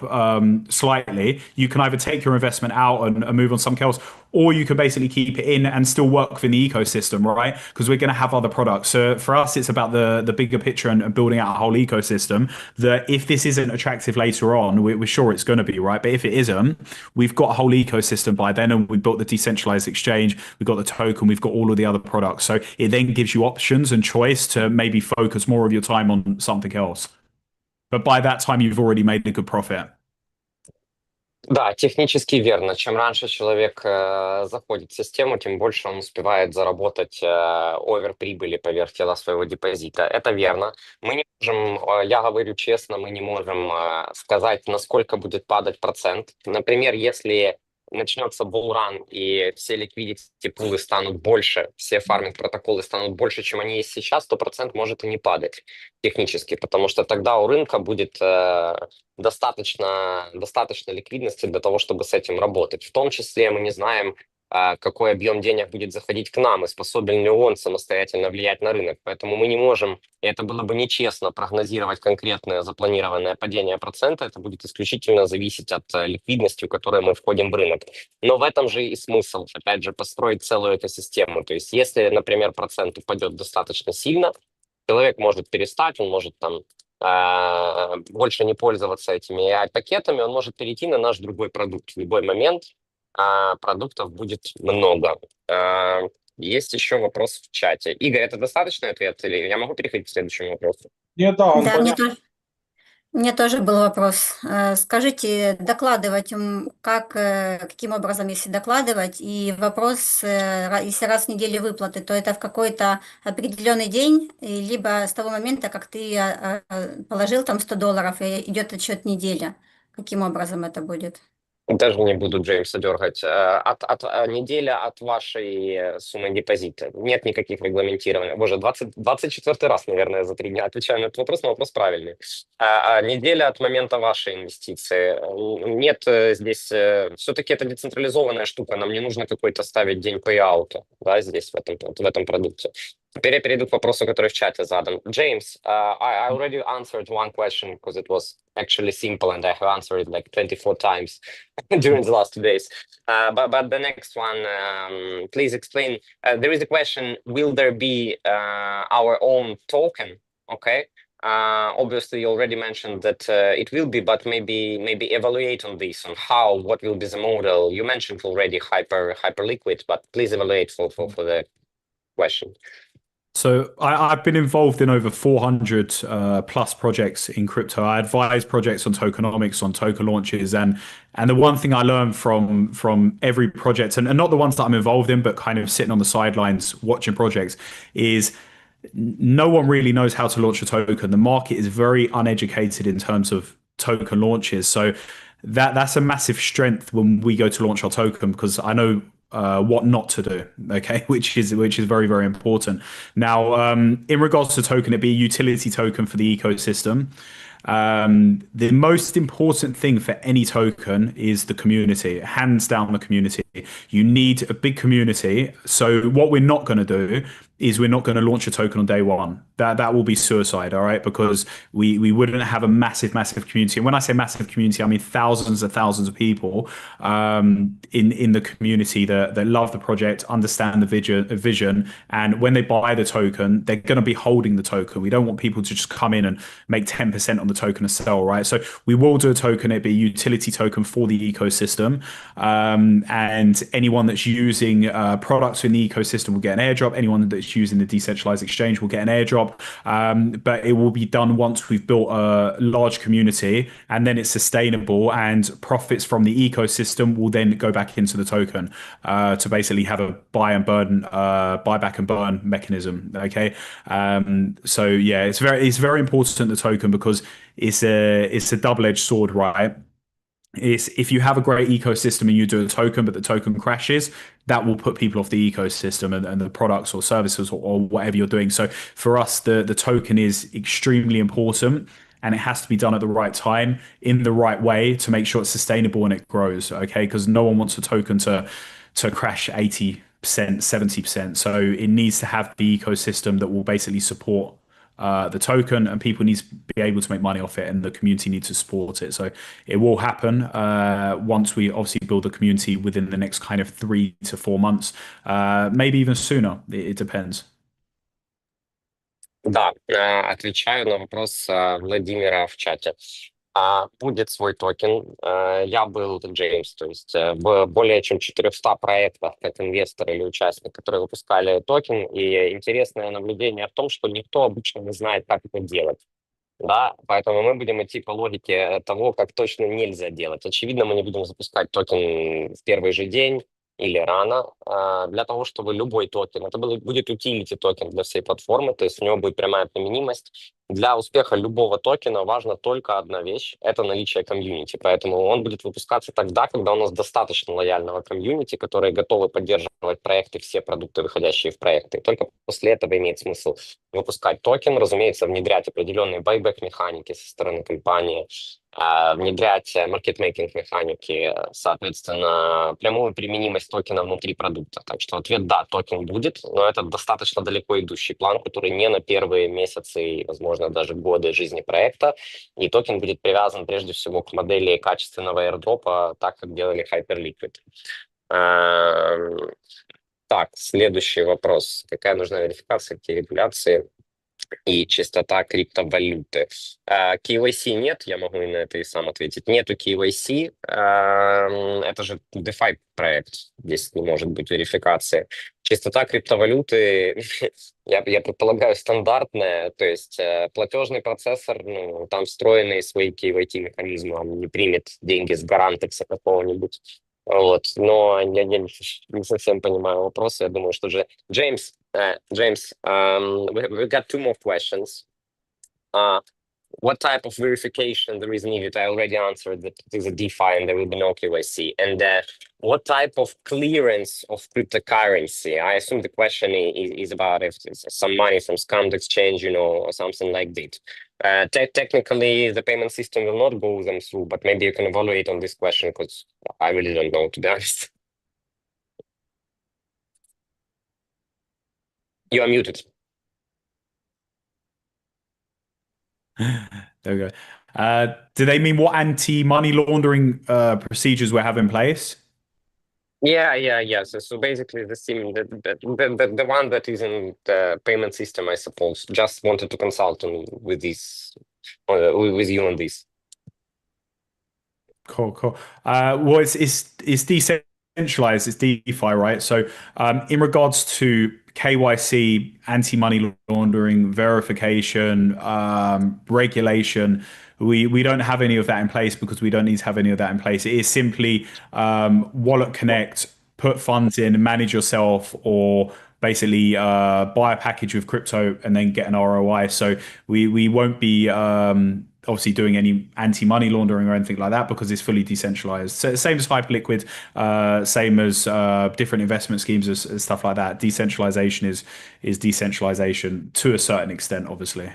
Speaker 2: slightly, you can either take your investment out and move on something else, or you can basically keep it in and still work within the ecosystem, right? Because we're going to have other products. So for us, it's about the bigger picture and building out a whole ecosystem that if this isn't attractive later on, we're sure it's going to be, right? But if it isn't, we've got a whole ecosystem by then, and we built the decentralized exchange, we've got the token, we've got all of the other products. So it then gives you options and choice to maybe focus more of your time on something else. But by that time, you've already made a good profit.
Speaker 1: Да, технически верно. Чем раньше человек заходит в систему, тем больше он успевает заработать овер-прибыли поверх тела своего депозита. Это верно. Мы не можем, я говорю честно, мы не можем сказать, насколько будет падать процент. Например, если начнется булран и все liquidity пулы станут больше, все фарминг-протоколы станут больше, чем они есть сейчас, то процент может и не падать технически, потому что тогда у рынка будет достаточно ликвидности для того, чтобы с этим работать. В том числе мы не знаем, какой объем денег будет заходить к нам, и способен ли он самостоятельно влиять на рынок. Поэтому мы не можем, и это было бы нечестно, прогнозировать конкретное запланированное падение процента. Это будет исключительно зависеть от ликвидности, в которой мы входим в рынок. Но в этом же и смысл, опять же, построить целую экосистему. То есть если, например, процент упадет достаточно сильно, человек может перестать, он может там больше не пользоваться этими AI-пакетами, он может перейти на наш другой продукт в любой момент. Продуктов будет много. Есть еще вопрос в чате. Игорь, это достаточный ответ? Или я могу переходить к следующему вопросу?
Speaker 3: Нет, да, он
Speaker 5: Да, мне
Speaker 3: понятен.
Speaker 5: тоже. У меня тоже был вопрос. Скажите, докладывать, каким образом, если докладывать, и вопрос, если раз в неделю выплаты, то это в какой-то определенный день, либо с того момента, как ты положил там $100, и идет отчет неделя. Каким образом это будет?
Speaker 1: Даже не буду Джеймса дергать. Неделя от вашей суммы депозита. Нет никаких регламентирований. Боже, 24 раз, наверное, за 3 дня отвечаю на этот вопрос, но вопрос правильный. Неделя от момента вашей инвестиции. Нет здесь... Все-таки это децентрализованная штука. Нам не нужно какой-то ставить день пейаута, да, здесь, в этом продукте. Теперь я перейду к вопросу, который в чате задан. James, I already answered one question because it was actually simple and I have answered it like 24 times during the last 2 days. But the next one, please explain. There is a question, will there be our own token? Okay. Obviously, you already mentioned that it will be, but maybe evaluate on this, on how, what will be the model. You mentioned already hyper liquid, but please evaluate for the question.
Speaker 2: So I've been involved in over 400 plus projects in crypto. I advise projects on tokenomics, on token launches, and the one thing I learned from every project, and not the ones that I'm involved in, but kind of sitting on the sidelines watching projects, is no one really knows how to launch a token. The market is very uneducated in terms of token launches. So that's a massive strength when we go to launch our token, because I know what not to do, okay, which is very, very important. Now, in regards to token, it'd be a utility token for the ecosystem. The most important thing for any token is the community, hands down the community. You need a big community. So what we're not going to do is we're not going to launch a token on day one. That will be suicide, all right? Because we wouldn't have a massive community. And when I say massive community, I mean thousands and thousands of people in the community that love the project, understand the vision, and when they buy the token, they're going to be holding the token. We don't want people to just come in and make 10% on the token and sell, right? So we will do a token. It'd be a utility token for the ecosystem, and anyone that's using products in the ecosystem will get an airdrop. Anyone that's using the decentralized exchange will get an airdrop, but it will be done once we've built a large community, and then it's sustainable, and profits from the ecosystem will then go back into the token to basically have a buyback and burn mechanism. Okay, so yeah, it's very important, the token, because it's a double-edged sword, right? Is if you have a great ecosystem and you do a token, but the token crashes, that will put people off the ecosystem and the products or services or whatever you're doing. So for us, the token is extremely important, and it has to be done at the right time, in the right way, to make sure it's sustainable and it grows. Okay, because no one wants a token to crash 80%, 70%. So it needs to have the ecosystem that will basically support the token, and people need to be able to make money off it, and the community needs to support it. So it will happen once we obviously build the community within the next kind of 3 to 4 months, maybe even sooner. It depends.
Speaker 1: Да, отвечаю на вопрос Владимира в чате. Будет свой токен. Я был Джеймс, то есть в более чем 400 проектах как инвестор или участник, которые выпускали токен. И интересное наблюдение в том, что никто обычно не знает, как это делать. Да, поэтому мы будем идти по логике того, как точно нельзя делать. Очевидно, мы не будем запускать токен в первый же день или рано, для того, чтобы любой токен, это будет utility токен для всей платформы, то есть у него будет прямая применимость. Для успеха любого токена важна только одна вещь — это наличие комьюнити. Поэтому он будет выпускаться тогда, когда у нас достаточно лояльного комьюнити, которые готовы поддерживать проекты, все продукты, выходящие в проекты. Только после этого имеет смысл выпускать токен, разумеется, внедрять определенные байбек-механики со стороны компании, внедрять маркетмейкинг механики, соответственно, прямую применимость токена внутри продукта. Так что ответ — да, токен будет, но это достаточно далеко идущий план, который не на первые месяцы и, возможно, даже годы жизни проекта. И токен будет привязан прежде всего к модели качественного airdropа, так как делали Hyperliquid. Так, следующий вопрос. Какая нужна верификация, какие регуляции? и чистота криптовалюты. KYC нет, я могу и на это и сам ответить. Нету KYC, это же DeFi проект, здесь не может быть верификации. Чистота криптовалюты, я предполагаю, стандартная, то есть платежный процессор, ну, там встроенные свои KYC-механизмы, он не примет деньги с гарантекса какого-нибудь. Вот, но я не совсем понимаю вопрос. Я думаю, что же Джеймс, we got two more questions. What type of verification there is needed? I already answered that it is a DeFi and there will be no KYC. And what type of clearance of cryptocurrency? I assume the question is about if it's some money from scammed exchange, or something like that. Technically, the payment system will not go them through, but maybe you can evaluate on this question because I really don't know, to be honest. You are muted.
Speaker 2: There we go. Do they mean what anti-money laundering procedures we have in place?
Speaker 1: Yeah. So basically, the one that is in the payment system, I suppose. Just wanted to consult with this, with you on this.
Speaker 2: Cool. Well, it's decentralized. It's DeFi, right? So, in regards to KYC, anti-money laundering, verification, regulation, we don't have any of that in place because we don't need to have any of that in place. It is simply wallet connect, put funds in, manage yourself, or basically buy a package of crypto and then get an ROI. So we won't be obviously doing any anti-money laundering or anything like that because it's fully decentralized. So same as Hyperliquid, same as different investment schemes as stuff like that. Decentralization is decentralization to a certain extent, obviously.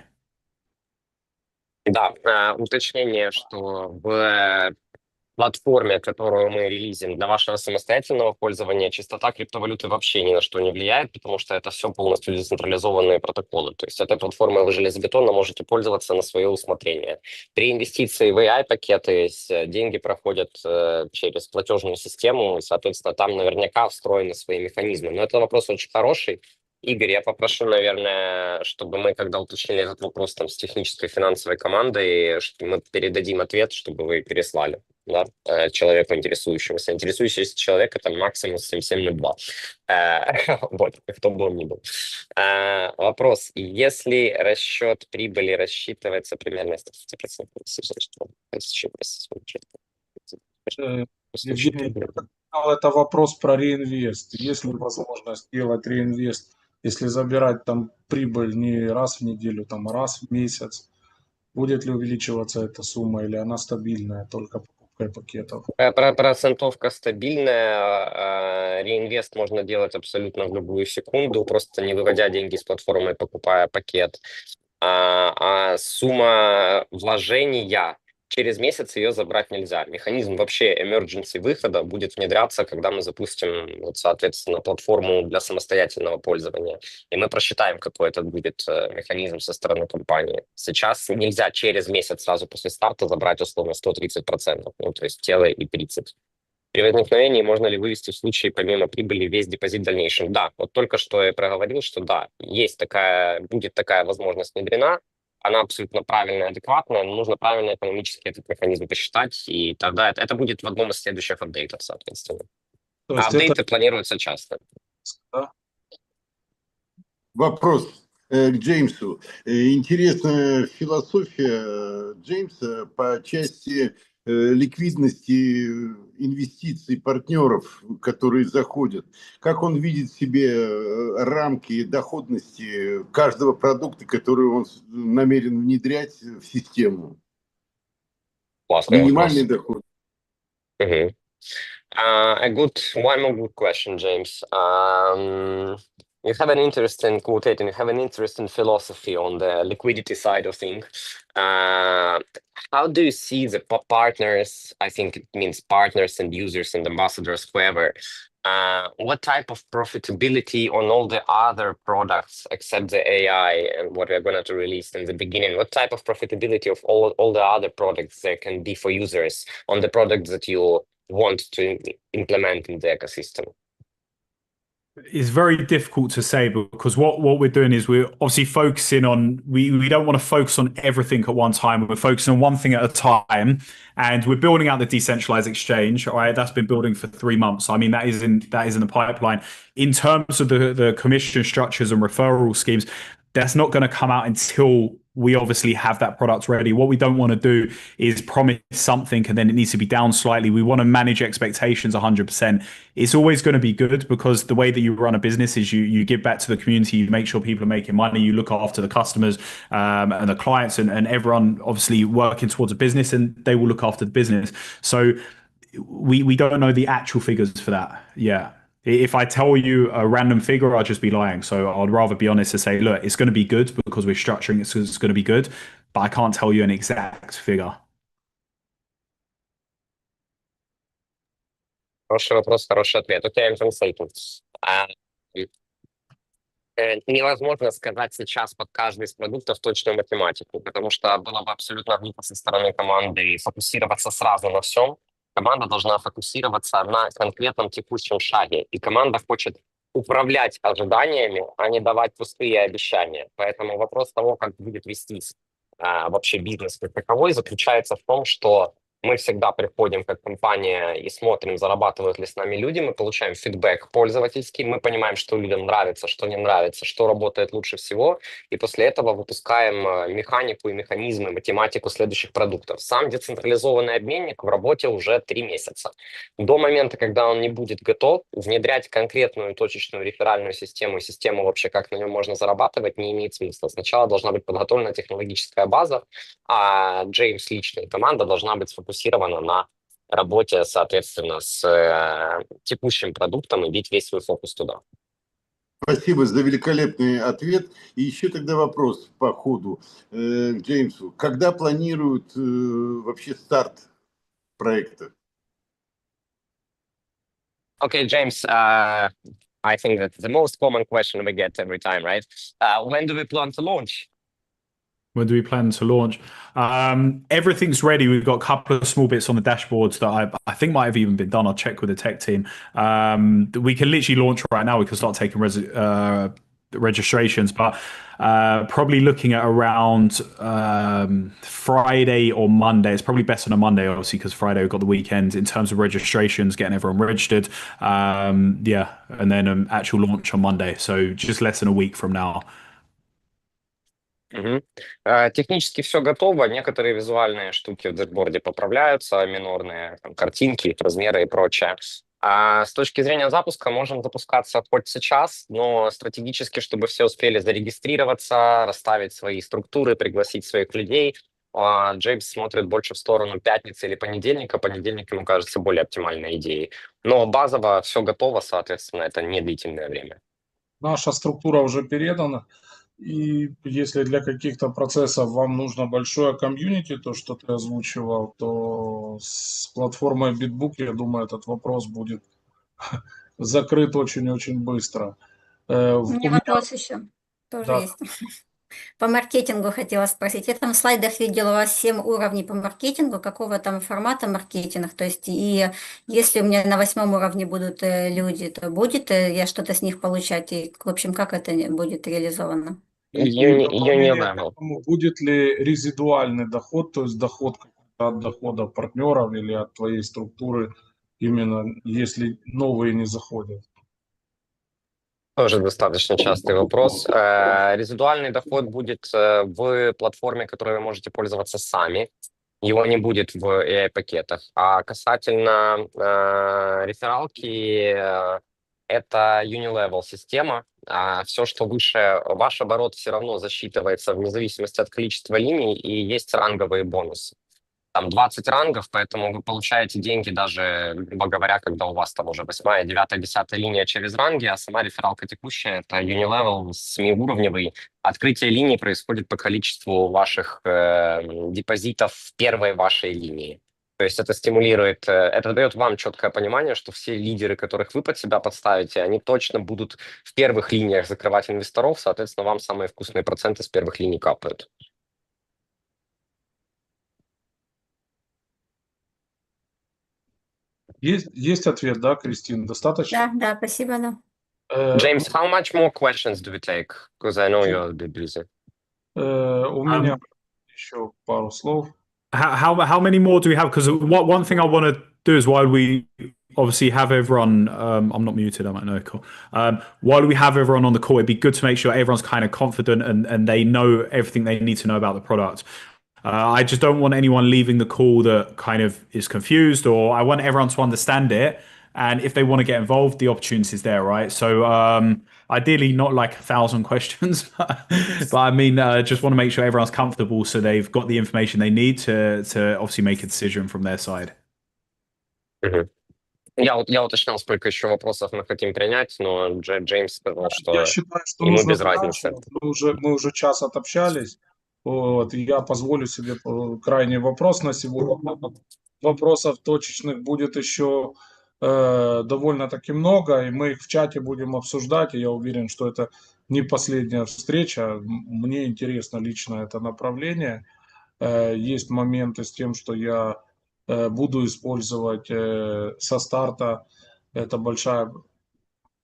Speaker 1: Да, уточнение, что в платформе, которую мы релизим для вашего самостоятельного пользования, чистота криптовалюты вообще ни на что не влияет, потому что это все полностью децентрализованные протоколы. То есть этой платформой вы железобетонно можете пользоваться на свое усмотрение. При инвестиции в AI-пакеты деньги проходят через платежную систему, и, соответственно, там наверняка встроены свои механизмы. Но это вопрос очень хороший. Игорь, я попрошу, наверное, чтобы мы, когда уточнили этот вопрос там с технической финансовой командой, что мы передадим ответ, чтобы вы переслали, да, человеку интересующемуся. Интересующийся человек — это максимум 7702. Вот, кто бы он ни был. Вопрос. Если расчет прибыли рассчитывается примерно с 30%,
Speaker 3: Евгений, это вопрос про реинвест. Есть ли возможность делать реинвест, если забирать там прибыль не раз в неделю, там, а раз в месяц? Будет ли увеличиваться эта сумма или она стабильная, только покупкой пакетов?
Speaker 1: Процентовка стабильная, реинвест можно делать абсолютно в любую секунду, просто не выводя деньги с платформы, покупая пакет. А сумма вложения, через месяц ее забрать нельзя. Механизм вообще emergency выхода будет внедряться, когда мы запустим, вот, соответственно, платформу для самостоятельного пользования. И мы просчитаем, какой это будет механизм со стороны компании. Сейчас нельзя через месяц сразу после старта забрать условно 130%, ну, то есть тело и 30%. При возникновении можно ли вывести в случае помимо прибыли весь депозит в дальнейшем? Да, вот только что я проговорил, что да, будет такая возможность внедрена, она абсолютно правильная, адекватная, но нужно правильно экономически этот механизм посчитать, и тогда это будет в одном из следующих апдейтов, соответственно.
Speaker 3: То есть
Speaker 1: Апдейты планируются часто.
Speaker 3: Да?
Speaker 4: Вопрос к Джеймсу. Интересная философия Джеймса по части ликвидности инвестиций партнеров, которые заходят. Как он видит себе рамки доходности каждого продукта, который он намерен внедрять в систему?
Speaker 1: Классный
Speaker 4: Минимальный
Speaker 1: вопрос.
Speaker 4: доход.
Speaker 1: One more good question, James. You have an interesting quotation, you have an interesting philosophy on the liquidity side of things. How do you see the partners? I think it means partners and users and ambassadors, whoever. What type of profitability on all the other products except the AI and what we're going to release in the beginning? What type of profitability of all the other products there can be for users on the products that you want to implement in the ecosystem?
Speaker 2: It's very difficult to say because what we're doing is we're obviously focusing on we don't want to focus on everything at one time. We're focusing on one thing at a time, and we're building out the decentralized exchange. All right, that's been building for 3 months. I mean, that is in the pipeline. In terms of the commission structures and referral schemes, that's not going to come out until we obviously have that product ready. What we don't want to do is promise something and then it needs to be down slightly. We want to manage expectations 100%. It's always going to be good because the way that you run a business is you give back to the community, you make sure people are making money, you look after the customers and the clients and everyone obviously working towards a business, and they will look after the business. So we don't know the actual figures for that. Yeah. If I tell you a random figure, I'll just be lying. So I'd rather be honest and say, look, it's going to be good because we're structuring it so it's going to be good, but I can't tell you an exact figure.
Speaker 1: Хороший вопрос, хороший ответ. Окей, I'm translating. А, Невозможно сказать сейчас под каждый из продуктов точную математику, потому что было бы абсолютно глупо со стороны команды фокусироваться сразу на всем. Команда должна фокусироваться на конкретном текущем шаге, и команда хочет управлять ожиданиями, а не давать пустые обещания. Поэтому вопрос того, как будет вестись вообще бизнес как таковой, заключается в том, что мы всегда приходим как компания и смотрим, зарабатывают ли с нами люди, мы получаем фидбэк пользовательский, мы понимаем, что людям нравится, что не нравится, что работает лучше всего, и после этого выпускаем механику и механизмы, математику следующих продуктов. Сам децентрализованный обменник в работе уже 3 месяца. До момента, когда он не будет готов, внедрять конкретную точечную реферальную систему и систему вообще, как на нем можно зарабатывать, не имеет смысла. Сначала должна быть подготовлена технологическая база, а Джеймс лично и команда должна быть сфокусирована на работе, соответственно, с текущим продуктом и бить весь свой фокус туда.
Speaker 4: Спасибо за великолепный ответ. И еще тогда вопрос по ходу к Джеймсу. Когда планируют вообще старт проекта?
Speaker 1: Okay, James, I think that's the most common question we get every time, right? When do we plan to launch?
Speaker 2: When do we plan to launch? Everything's ready. We've got a couple of small bits on the dashboards that I think might have even been done. I'll check with the tech team. We can literally launch right now. We can start taking registrations, but probably looking at around Friday or Monday. It's probably best on a Monday, obviously, because Friday we've got the weekend in terms of registrations, getting everyone registered. Yeah, and then an actual launch on Monday. So just less than a week from now.
Speaker 1: Мгм. Технически все готово, некоторые визуальные штуки в дэшборде поправляются, минорные там, картинки, их размеры и прочее. А с точки зрения запуска можем запускаться хоть сейчас, но стратегически, чтобы все успели зарегистрироваться, расставить свои структуры, пригласить своих людей. Джеймс смотрит больше в сторону пятницы или понедельника. Понедельник ему кажется более оптимальной идеей. Но базово все готово, соответственно, это не длительное время.
Speaker 3: Наша структура уже передана. И если для каких-то процессов вам нужно большое комьюнити, то, что ты озвучивал, то с платформой Bitbook, я думаю, этот вопрос будет закрыт очень-очень быстро.
Speaker 5: У
Speaker 3: У
Speaker 5: меня
Speaker 3: меня,
Speaker 5: вопрос еще тоже
Speaker 3: да,
Speaker 5: есть. По маркетингу хотела спросить. Я там в слайдах видела у вас 7 уровней по маркетингу. Какого там формата маркетинг? То есть, и если у меня на 8 уровне будут люди, то будет я что-то с них получать? И, в общем, как это будет реализовано?
Speaker 3: и в дополнение к
Speaker 1: Level.
Speaker 3: этому, будет ли резидуальный доход, то есть доход какой-то от дохода партнеров или от твоей структуры, именно если новые не заходят?
Speaker 1: Тоже достаточно частый вопрос. Резидуальный доход будет в платформе, которой вы можете пользоваться сами. Его не будет в AI-пакетах. А касательно рефералки, это unilevel система. Все, что выше, ваш оборот все равно засчитывается вне зависимости от количества линий, и есть ранговые бонусы. Там 20 рангов, поэтому вы получаете деньги даже, грубо говоря, когда у вас там уже 8, 9, 10 линия через ранги, а сама рефералка текущая — это unilevel 7-уровневый. Открытие линий происходит по количеству ваших депозитов в первой вашей линии. То есть это стимулирует, это дает вам четкое понимание, что все лидеры, которых вы под себя подставите, они точно будут в первых линиях закрывать инвесторов, соответственно, вам самые вкусные проценты с первых линий капают.
Speaker 3: Есть ответ, да, Кристина? Достаточно?
Speaker 5: Да, да, спасибо, да.
Speaker 1: James, how much more questions do we take? Because I know you're a bit busy.
Speaker 3: У меня еще пару слов.
Speaker 2: How many more do we have? Because one thing I want to do is while we obviously have everyone, I'm not muted, I'm at no call. While we have everyone on the call, it'd be good to make sure everyone's kind of confident and they know everything they need to know about the product. I just don't want anyone leaving the call that kind of is confused, or I want everyone to understand it. And if they want to get involved, the opportunity is there, right? So ideally, not like 1,000 questions, but I mean, just want to make sure everyone's comfortable so they've got the information they need to obviously make a decision from their side.
Speaker 1: Мгм. Я уточнял, сколько еще вопросов мы хотим принять, но Джеймс сказал,
Speaker 3: Я
Speaker 1: что
Speaker 3: считаю, что
Speaker 1: ему
Speaker 3: нужно
Speaker 1: без разницы.
Speaker 3: заканчивать. Мы уже час отобщались. Вот, и я позволю себе крайний вопрос на сегодня. Вопросов точечных будет еще довольно-таки много, и мы их в чате будем обсуждать. И я уверен, что это не последняя встреча. Мне интересно лично это направление. Есть моменты с тем, что я буду использовать со старта. Это большая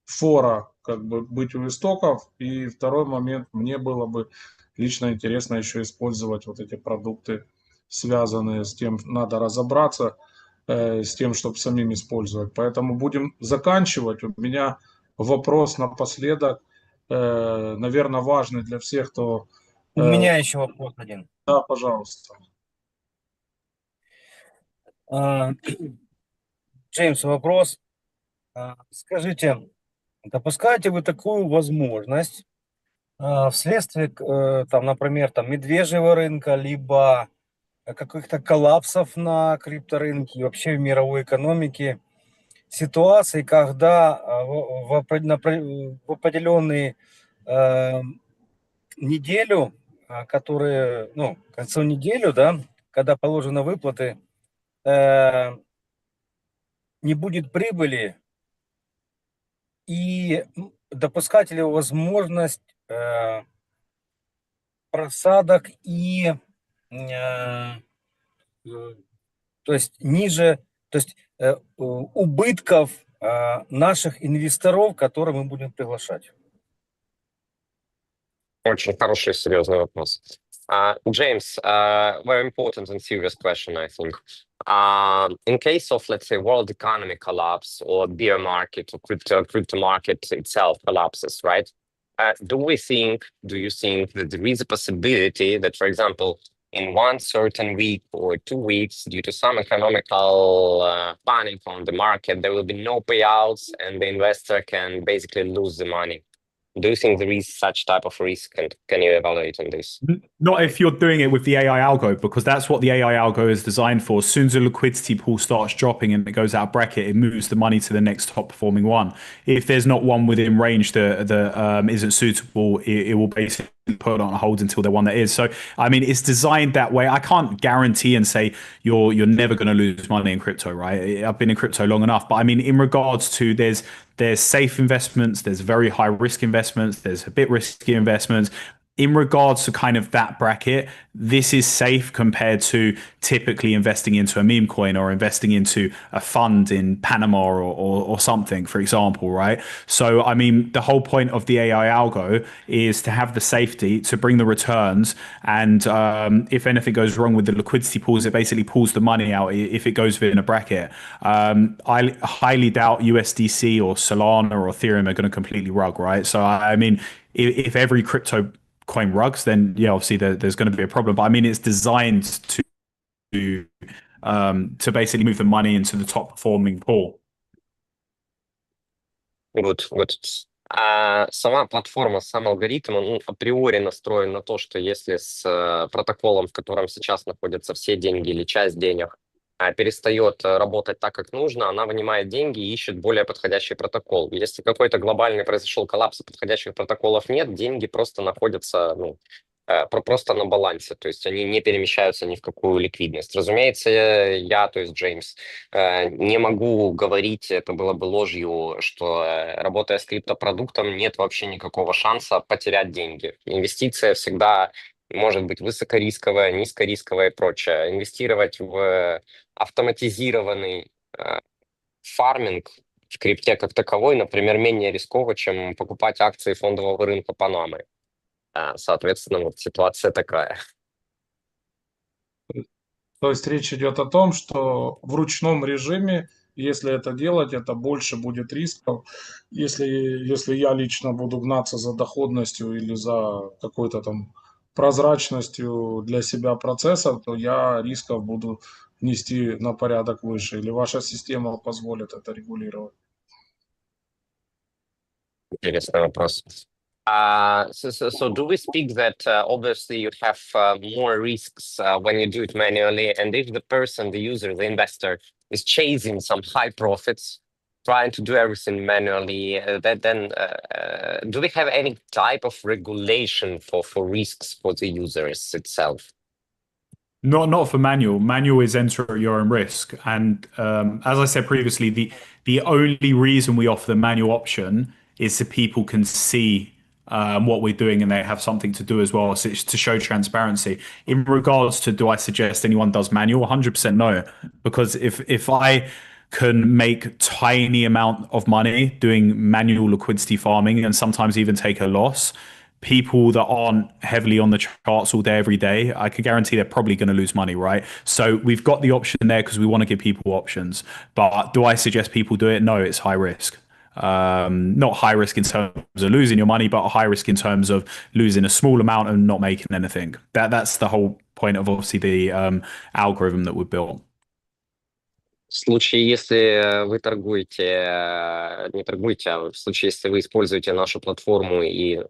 Speaker 3: фора, как бы быть у истоков. И второй момент, мне было бы лично интересно еще использовать вот эти продукты, связанные с тем, надо разобраться с тем, чтобы самим использовать. Поэтому будем заканчивать. У меня вопрос напоследок, наверное, важный для всех, кто...
Speaker 6: У меня еще вопрос один.
Speaker 3: Да, пожалуйста.
Speaker 6: Джеймс, вопрос. Скажите, допускаете вы такую возможность вследствие, там, например, там, медвежьего рынка, либо каких-то коллапсов на крипторынке и вообще в мировой экономике, ситуации, когда в определенные неделю, которые, ну, концу неделю, да, когда положены выплаты, не будет прибыли, и допускать ли возможность просадок и то есть ниже, то есть убытков наших инвесторов, которые мы будем приглашать?
Speaker 1: Очень хороший и серьезный вопрос. James, very important and serious question, I think. In case of, let's say, world economy collapse or bear market or crypto market itself collapses, right? Do you think that there is a possibility that, for example, in one certain week or 2 weeks, due to some economical panic on the market, there will be no payouts and the investor can basically lose the money? Do you think there is such type of risk, and can you evaluate on this?
Speaker 2: Not if you're doing it with the AI algo, because that's what the AI algo is designed for. As soon as the liquidity pool starts dropping and it goes out of bracket, it moves the money to the next top performing one. If there's not one within range that isn't suitable, it will basically put on hold until the one that is. So, I mean, it's designed that way. I can't guarantee and say you're never going to lose money in crypto, right? I've been in crypto long enough, but I mean, in regards to there's safe investments, there's very high risk investments, there's a bit risky investments. In regards to kind of that bracket, this is safe compared to typically investing into a meme coin or investing into a fund in Panama or something, for example, right? So, I mean, the whole point of the AI algo is to have the safety to bring the returns. And if anything goes wrong with the liquidity pools, it basically pulls the money out if it goes within a bracket. I highly doubt USDC or Solana or Ethereum are going to completely rug, right? So, I mean, if every crypto coin rugs, then yeah, obviously there's going to be a problem. But I mean, it's designed to basically move the money into the top performing pool.
Speaker 1: Good. Сама платформа, сам алгоритм, он априори настроен на то, что если с протоколом, в котором сейчас находятся все деньги или часть денег, перестает работать так, как нужно, она вынимает деньги и ищет более подходящий протокол. Если какой-то глобальный произошел коллапс, и подходящих протоколов нет, деньги просто находятся, просто на балансе, то есть они не перемещаются ни в какую ликвидность. Разумеется, я, то есть Джеймс, не могу говорить, это было бы ложью, что работая с криптопродуктом, нет вообще никакого шанса потерять деньги. Инвестиция всегда может быть высокорисковая, низкорисковая и прочее. Инвестировать в автоматизированный фарминг в крипте как таковой, например, менее рисково, чем покупать акции фондового рынка Панамы. Соответственно, вот ситуация такая.
Speaker 3: То есть речь идет о том, что в ручном режиме, если это делать, это больше будет рисков. Если я лично буду гнаться за доходностью или за какой-то там прозрачностью для себя процессов, то я рисков буду нести на порядок выше. Или ваша система позволит это регулировать?
Speaker 1: Интересный вопрос. So do we speak that obviously you have more risks when you do it manually, and if the person, the user, the investor is chasing some high profits, trying to do everything manually, do we have any type of regulation for risks for the users itself?
Speaker 2: Not for manual. Manual is enter at your own risk. And as I said previously, the only reason we offer the manual option is so people can see what we're doing and they have something to do as well. So it's to show transparency. In regards to, do I suggest anyone does manual? 100% no. Because if I can make tiny amount of money doing manual liquidity farming and sometimes even take a loss, people that aren't heavily on the charts all day, every day, I could guarantee they're probably going to lose money, right? So we've got the option there because we want to give people options. But do I suggest people do it? No, it's high risk. Not high risk in terms of losing your money, but high risk in terms of losing a small amount and not making anything. That's the whole point of obviously the algorithm that we built.
Speaker 1: В случае, если вы торгуете, не торгуете, а в случае, если вы используете нашу платформу и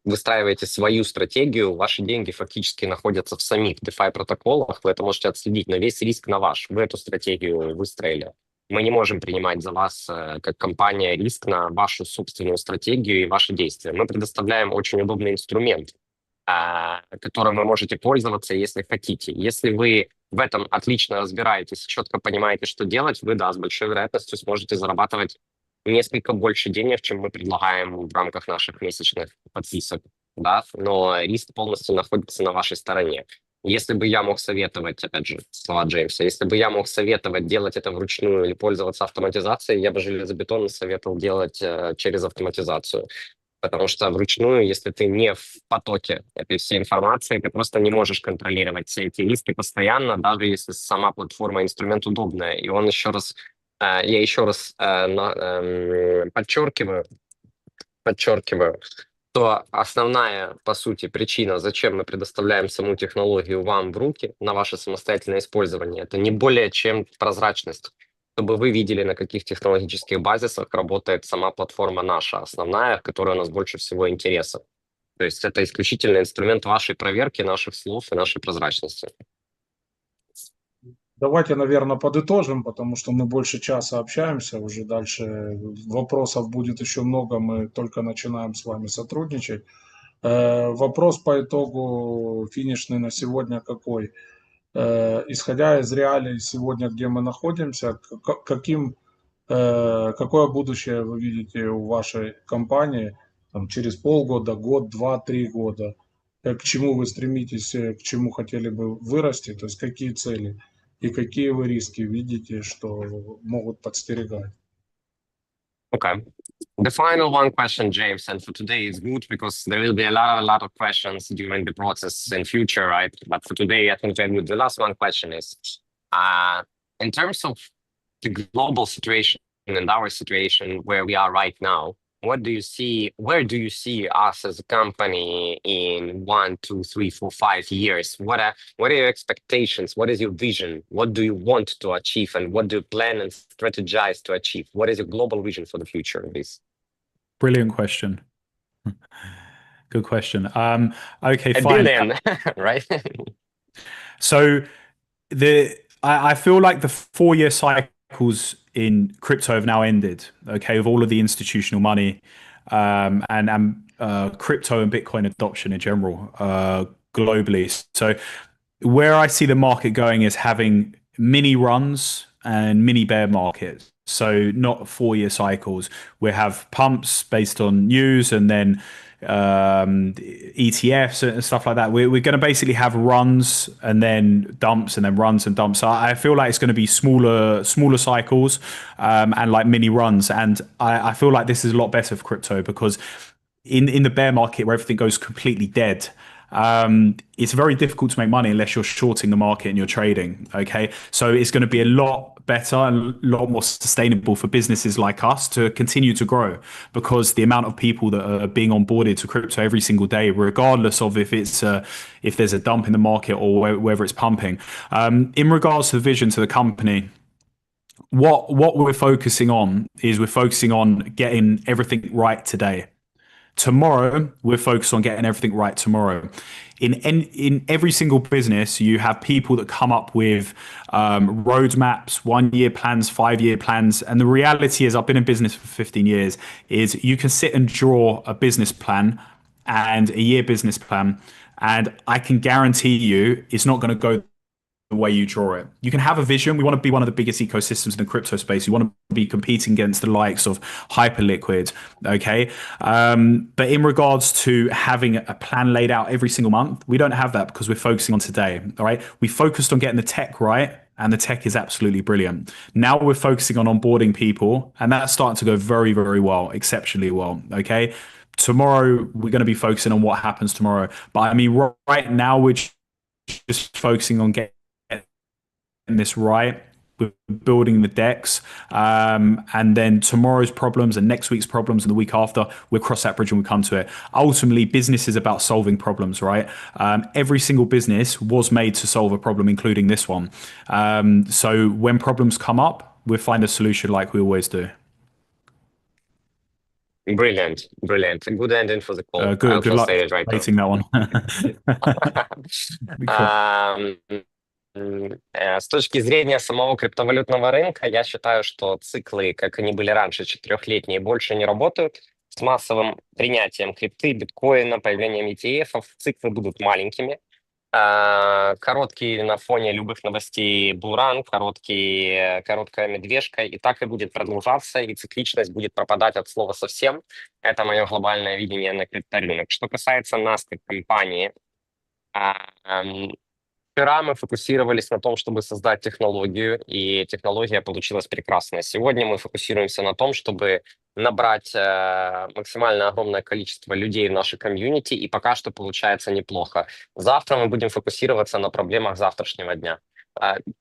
Speaker 1: выстраиваете свою стратегию, ваши деньги фактически находятся в самих DeFi протоколах, вы это можете отследить, но весь риск на ваш, вы эту стратегию выстроили. Мы не можем принимать за вас, как компания, риск на вашу собственную стратегию и ваши действия. Мы предоставляем очень удобный инструмент, которым вы можете пользоваться, если хотите. Если вы в этом отлично разбираетесь, четко понимаете, что делать, вы, да, с большой вероятностью сможете зарабатывать несколько больше денег, чем мы предлагаем в рамках наших месячных подписок, да, но риск полностью находится на вашей стороне. Если бы я мог советовать, опять же, слова Джеймса, если бы я мог советовать делать это вручную или пользоваться автоматизацией, я бы железобетонно советовал делать через автоматизацию. Потому что вручную, если ты не в потоке этой всей информации, ты просто не можешь контролировать все эти риски постоянно, даже если сама платформа, инструмент удобная. И он еще раз, я еще раз подчеркиваю, что основная, по сути, причина, зачем мы предоставляем саму технологию вам в руки на ваше самостоятельное использование, это не более чем прозрачность. Чтобы вы видели, на каких технологических базисах работает сама платформа наша, основная, в которой у нас больше всего интереса. То есть это исключительно инструмент вашей проверки, наших слов и нашей прозрачности.
Speaker 3: Давайте, наверное, подытожим, потому что мы больше часа общаемся, уже дальше вопросов будет еще много, мы только начинаем с вами сотрудничать. Вопрос по итогу финишный на сегодня какой? Исходя из реалий сегодня, где мы находимся, какое будущее вы видите у вашей компании там, через полгода, год, 2-3 года? К чему вы стремитесь, к чему хотели бы вырасти, то есть какие цели и какие вы риски видите, что могут подстерегать?
Speaker 1: Okay. The final one question, James, and for today is good because there will be a lot of questions during the process in future, right? But for today, I think very good. The last one question is, in terms of the global situation and our situation where we are right now, where do you see us as a company in 1, 2, 3, 4, 5 years? What are your expectations? What is your vision? What do you want to achieve? And what do you plan and strategize to achieve? What is your global vision for the future of this?
Speaker 2: Brilliant question. Good question. Okay,
Speaker 1: A
Speaker 2: fine.
Speaker 1: billion, right?
Speaker 2: So I feel like the 4-year cycles in crypto have now ended. Okay, with all of the institutional money and crypto and Bitcoin adoption in general globally. So where I see the market going is having mini runs and mini bear markets. So not 4-year cycles. We have pumps based on news, and then ETFs and stuff like that. We're going to basically have runs and then dumps and then runs and dumps. So I feel like it's going to be smaller cycles and like mini runs. And I feel like this is a lot better for crypto because in the bear market where everything goes completely dead, it's very difficult to make money unless you're shorting the market and you're trading. Okay, so it's going to be a lot better and a lot more sustainable for businesses like us to continue to grow, because the amount of people that are being onboarded to crypto every single day, regardless of if there's a dump in the market or whether it's pumping. In regards to the vision to the company, what we're focusing on is we're focusing on getting everything right today. Tomorrow, we're focused on getting everything right tomorrow. In every single business, you have people that come up with roadmaps, 1-year plans, 5-year plans. And the reality is, I've been in business for 15 years, is you can sit and draw a business plan and a year business plan, and I can guarantee you it's not going to go the way you draw it. You can have a vision. We want to be one of the biggest ecosystems in the crypto space. We want to be competing against the likes of Hyperliquid. Okay. But in regards to having a plan laid out every single month, we don't have that because we're focusing on today. All right. We focused on getting the tech right, and the tech is absolutely brilliant. Now we're focusing on onboarding people, and that's starting to go very, very well, exceptionally well. Okay. Tomorrow, we're going to be focusing on what happens tomorrow. But I mean, right now, we're just focusing on getting this right. We're building the decks, and then tomorrow's problems and next week's problems and the week after, we'll cross that bridge when we come to it. Ultimately, business is about solving problems, right? Every single business was made to solve a problem, including this one. So when problems come up, we'll find a solution like we always do.
Speaker 1: Brilliant. Good ending for the call.
Speaker 2: Good luck
Speaker 1: Right
Speaker 2: rating that one.
Speaker 1: С точки зрения самого криптовалютного рынка, я считаю, что циклы, как они были раньше, 4-летние, больше не работают. С массовым принятием крипты, биткоина, появлением ETF циклы будут маленькими. Короткий на фоне любых новостей буран, короткая медвежка, и так и будет продолжаться, и цикличность будет пропадать от слова совсем. Это мое глобальное видение на крипторынок. Что касается нас как компании, вчера мы фокусировались на том, чтобы создать технологию, и технология получилась прекрасная. Сегодня мы фокусируемся на том, чтобы набрать максимально огромное количество людей в нашей комьюнити, и пока что получается неплохо. Завтра мы будем фокусироваться на проблемах завтрашнего дня.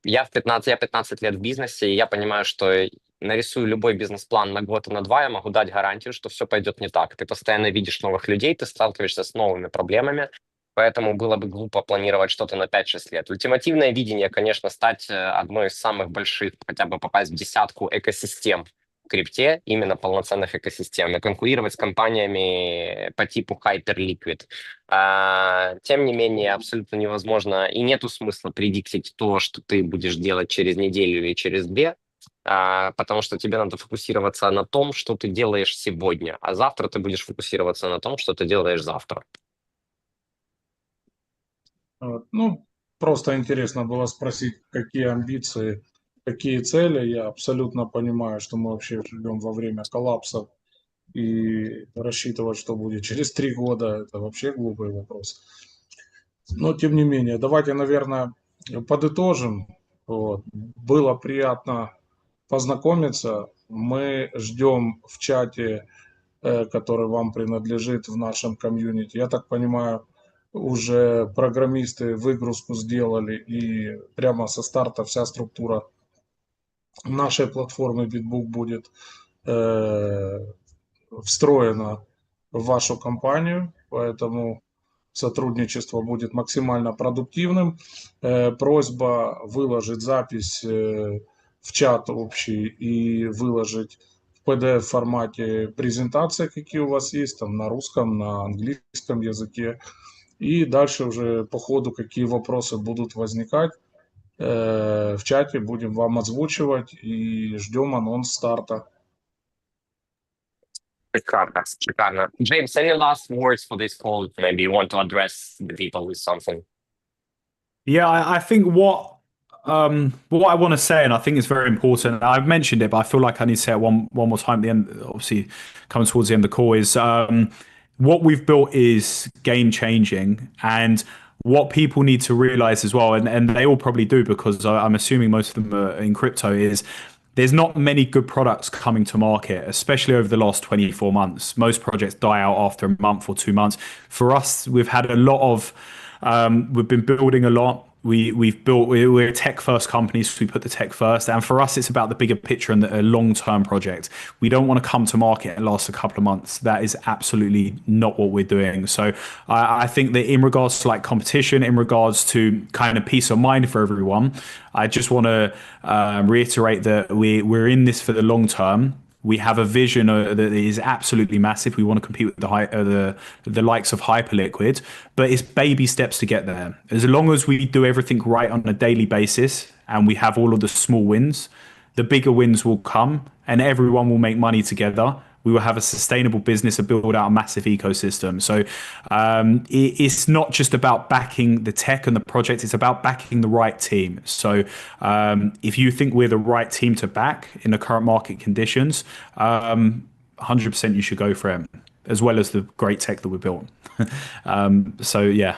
Speaker 1: Я 15 лет в бизнесе, и я понимаю, что нарисую любой бизнес-план на год и на 2, я могу дать гарантию, что все пойдет не так. Ты постоянно видишь новых людей, ты сталкиваешься с новыми проблемами, поэтому было бы глупо планировать что-то на 5-6 лет. Ультимативное видение, конечно, стать одной из самых больших, хотя бы попасть в 10 экосистем в крипте, именно полноценных экосистем, и конкурировать с компаниями по типу Hyperliquid. Тем не менее, абсолютно невозможно и нету смысла предиктить то, что ты будешь делать через неделю или через 2, потому что тебе надо фокусироваться на том, что ты делаешь сегодня, а завтра ты будешь фокусироваться на том, что ты делаешь завтра.
Speaker 3: Ну, просто интересно было спросить, какие амбиции, какие цели. Я абсолютно понимаю, что мы вообще живем во время коллапса, и рассчитывать, что будет через 3 года, это вообще глупый вопрос. Но, тем не менее, давайте, наверное, подытожим. Вот. Было приятно познакомиться. Мы ждем в чате, который вам принадлежит, в нашем комьюнити. Я так понимаю, уже программисты выгрузку сделали, и прямо со старта вся структура нашей платформы Bitbook будет встроена в вашу компанию, поэтому сотрудничество будет максимально продуктивным. Просьба выложить запись в чат общий и выложить в PDF формате презентации, какие у вас есть, там на русском, на английском языке. И дальше уже по ходу, какие вопросы будут возникать, в чате будем вам озвучивать, и ждем анонс старта.
Speaker 1: Шикарно. James, any last words for this call? Maybe you want to address the people with something?
Speaker 2: Yeah, I think what what I want to say, and I think it's very important. I've mentioned it, but I feel like I need to say it one more time at the end. Obviously, coming towards the end of the call is what we've built is game changing, and what people need to realize as well, and they all probably do because I'm assuming most of them are in crypto, is there's not many good products coming to market, especially over the last 24 months. Most projects die out after a month or 2 months. For us, we've had a lot of, we've been building a lot. We're a tech first company, so we put the tech first. And for us, it's about the bigger picture and a long term project. We don't want to come to market and last a couple of months. That is absolutely not what we're doing. So I think that in regards to like competition, in regards to kind of peace of mind for everyone, I just want to reiterate that we're in this for the long term. We have a vision that is absolutely massive. We want to compete with the likes of Hyperliquid, but it's baby steps to get there. As long as we do everything right on a daily basis and we have all of the small wins, the bigger wins will come and everyone will make money together. We will have a sustainable business and build out a massive ecosystem. So it's not just about backing the tech and the project, it's about backing the right team. So if you think we're the right team to back in the current market conditions, 100% you should go for it, as well as the great tech that we built. So yeah,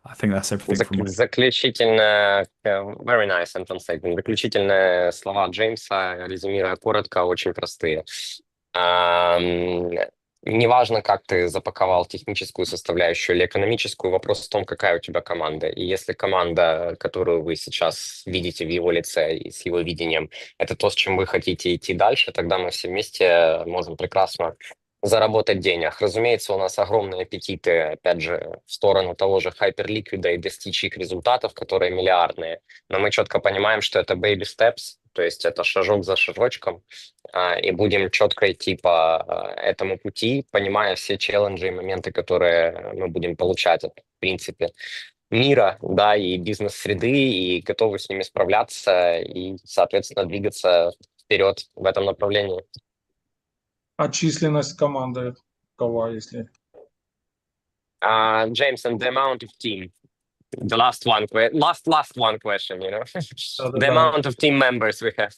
Speaker 2: I think that's everything from me.
Speaker 1: Заключительно, very nice, Антон Сейдин. Заключительные слова Джеймса, резюмируя коротко, очень простые. Неважно, как ты запаковал техническую составляющую или экономическую, вопрос в том, какая у тебя команда. И если команда, которую вы сейчас видите в его лице и с его видением, это то, с чем вы хотите идти дальше, тогда мы все вместе можем прекрасно заработать денег. Разумеется, у нас огромные аппетиты, опять же, в сторону того же Hyperliquid и достичь их результатов, которые миллиардные. Но мы четко понимаем, что это baby steps, то есть это шажок за шажочком, и будем четко идти по этому пути, понимая все челленджи и моменты, которые мы будем получать от, в принципе, мира, да, и бизнес-среды, и готовы с ними справляться и, соответственно, двигаться вперед в этом направлении.
Speaker 3: А численность команды какова, если...
Speaker 1: James, and the amount of team. The last one question, you know, the amount of team members we have.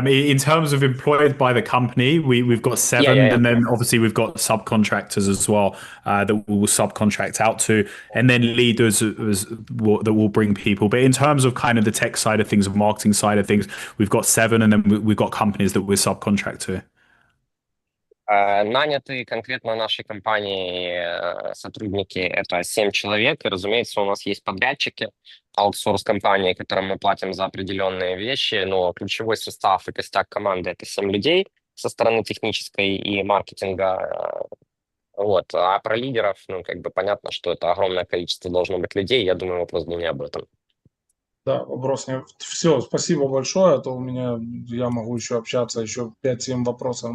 Speaker 2: In terms of employed by the company, we've got 7,
Speaker 1: Yeah.
Speaker 2: and then obviously we've got subcontractors as well that we will subcontract out to, and then leaders that will bring people. But in terms of kind of the tech side of things, of marketing side of things, we've got 7, and then we've got companies that we subcontract to.
Speaker 1: Нанятые конкретно нашей компании сотрудники — это 7 человек, и, разумеется, у нас есть подрядчики, аутсорс-компании, которым мы платим за определенные вещи, но ключевой состав и костяк команды — это 7 людей со стороны технической и маркетинга. Вот. А про лидеров, ну, как бы понятно, что это огромное количество должно быть людей, я думаю, вопрос был не об этом.
Speaker 3: Да, вопрос не... Все, спасибо большое, а то у меня, я могу еще общаться, еще 5-7 вопросов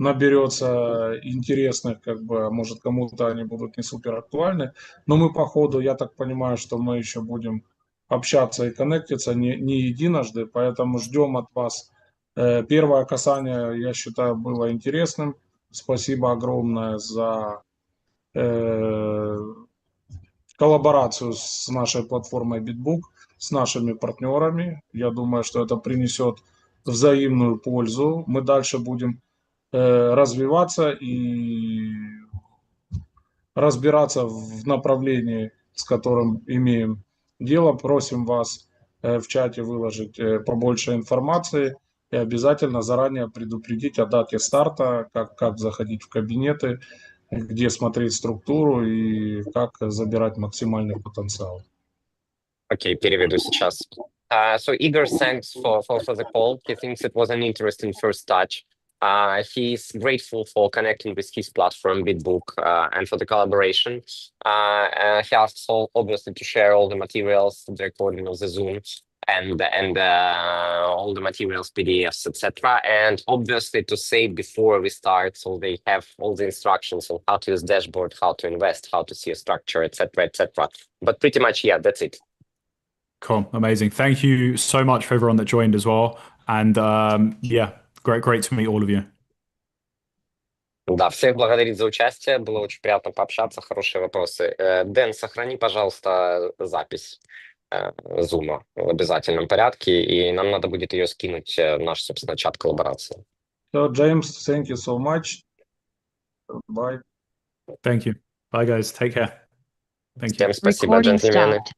Speaker 3: наберется интересных, как бы, может, кому-то они будут не супер актуальны, но мы по ходу, я так понимаю, что мы еще будем общаться и коннектиться не единожды, поэтому ждем от вас. Первое касание, я считаю, было интересным. Спасибо огромное за коллаборацию с нашей платформой BitBook, с нашими партнерами. Я думаю, что это принесет взаимную пользу. Мы дальше будем развиваться и разбираться в направлении, с которым имеем дело. Просим вас в чате выложить побольше информации и обязательно заранее предупредить о дате старта, как заходить в кабинеты, где смотреть структуру и как забирать максимальный потенциал.
Speaker 1: Окей, переведу сейчас. So Igor, thanks for the call. He thinks it was an interesting first touch. He's grateful for connecting with his platform, BitBook, and for the collaboration. He asks obviously to share all the materials, the recording of the Zoom, and all the materials, PDFs, etc. And obviously to say before we start, so they have all the instructions on how to use dashboard, how to invest, how to see a structure, etc., etc. But pretty much, yeah, that's it.
Speaker 2: Cool, amazing. Thank you so much for everyone that joined as well. And yeah, great to meet all of you.
Speaker 1: Да, всех благодарить за участие. Было очень приятно пообщаться, хорошие вопросы. Дэн, сохрани, пожалуйста, запись. Zoom в обязательном порядке, и нам надо будет ее скинуть в наш, собственно, чат коллаборации.
Speaker 3: So, James, thank you so much. Bye.
Speaker 2: Thank you. Bye, guys. Take care. Thank you.
Speaker 1: Всем спасибо,
Speaker 7: Recording
Speaker 1: джентльмены.
Speaker 7: stopped.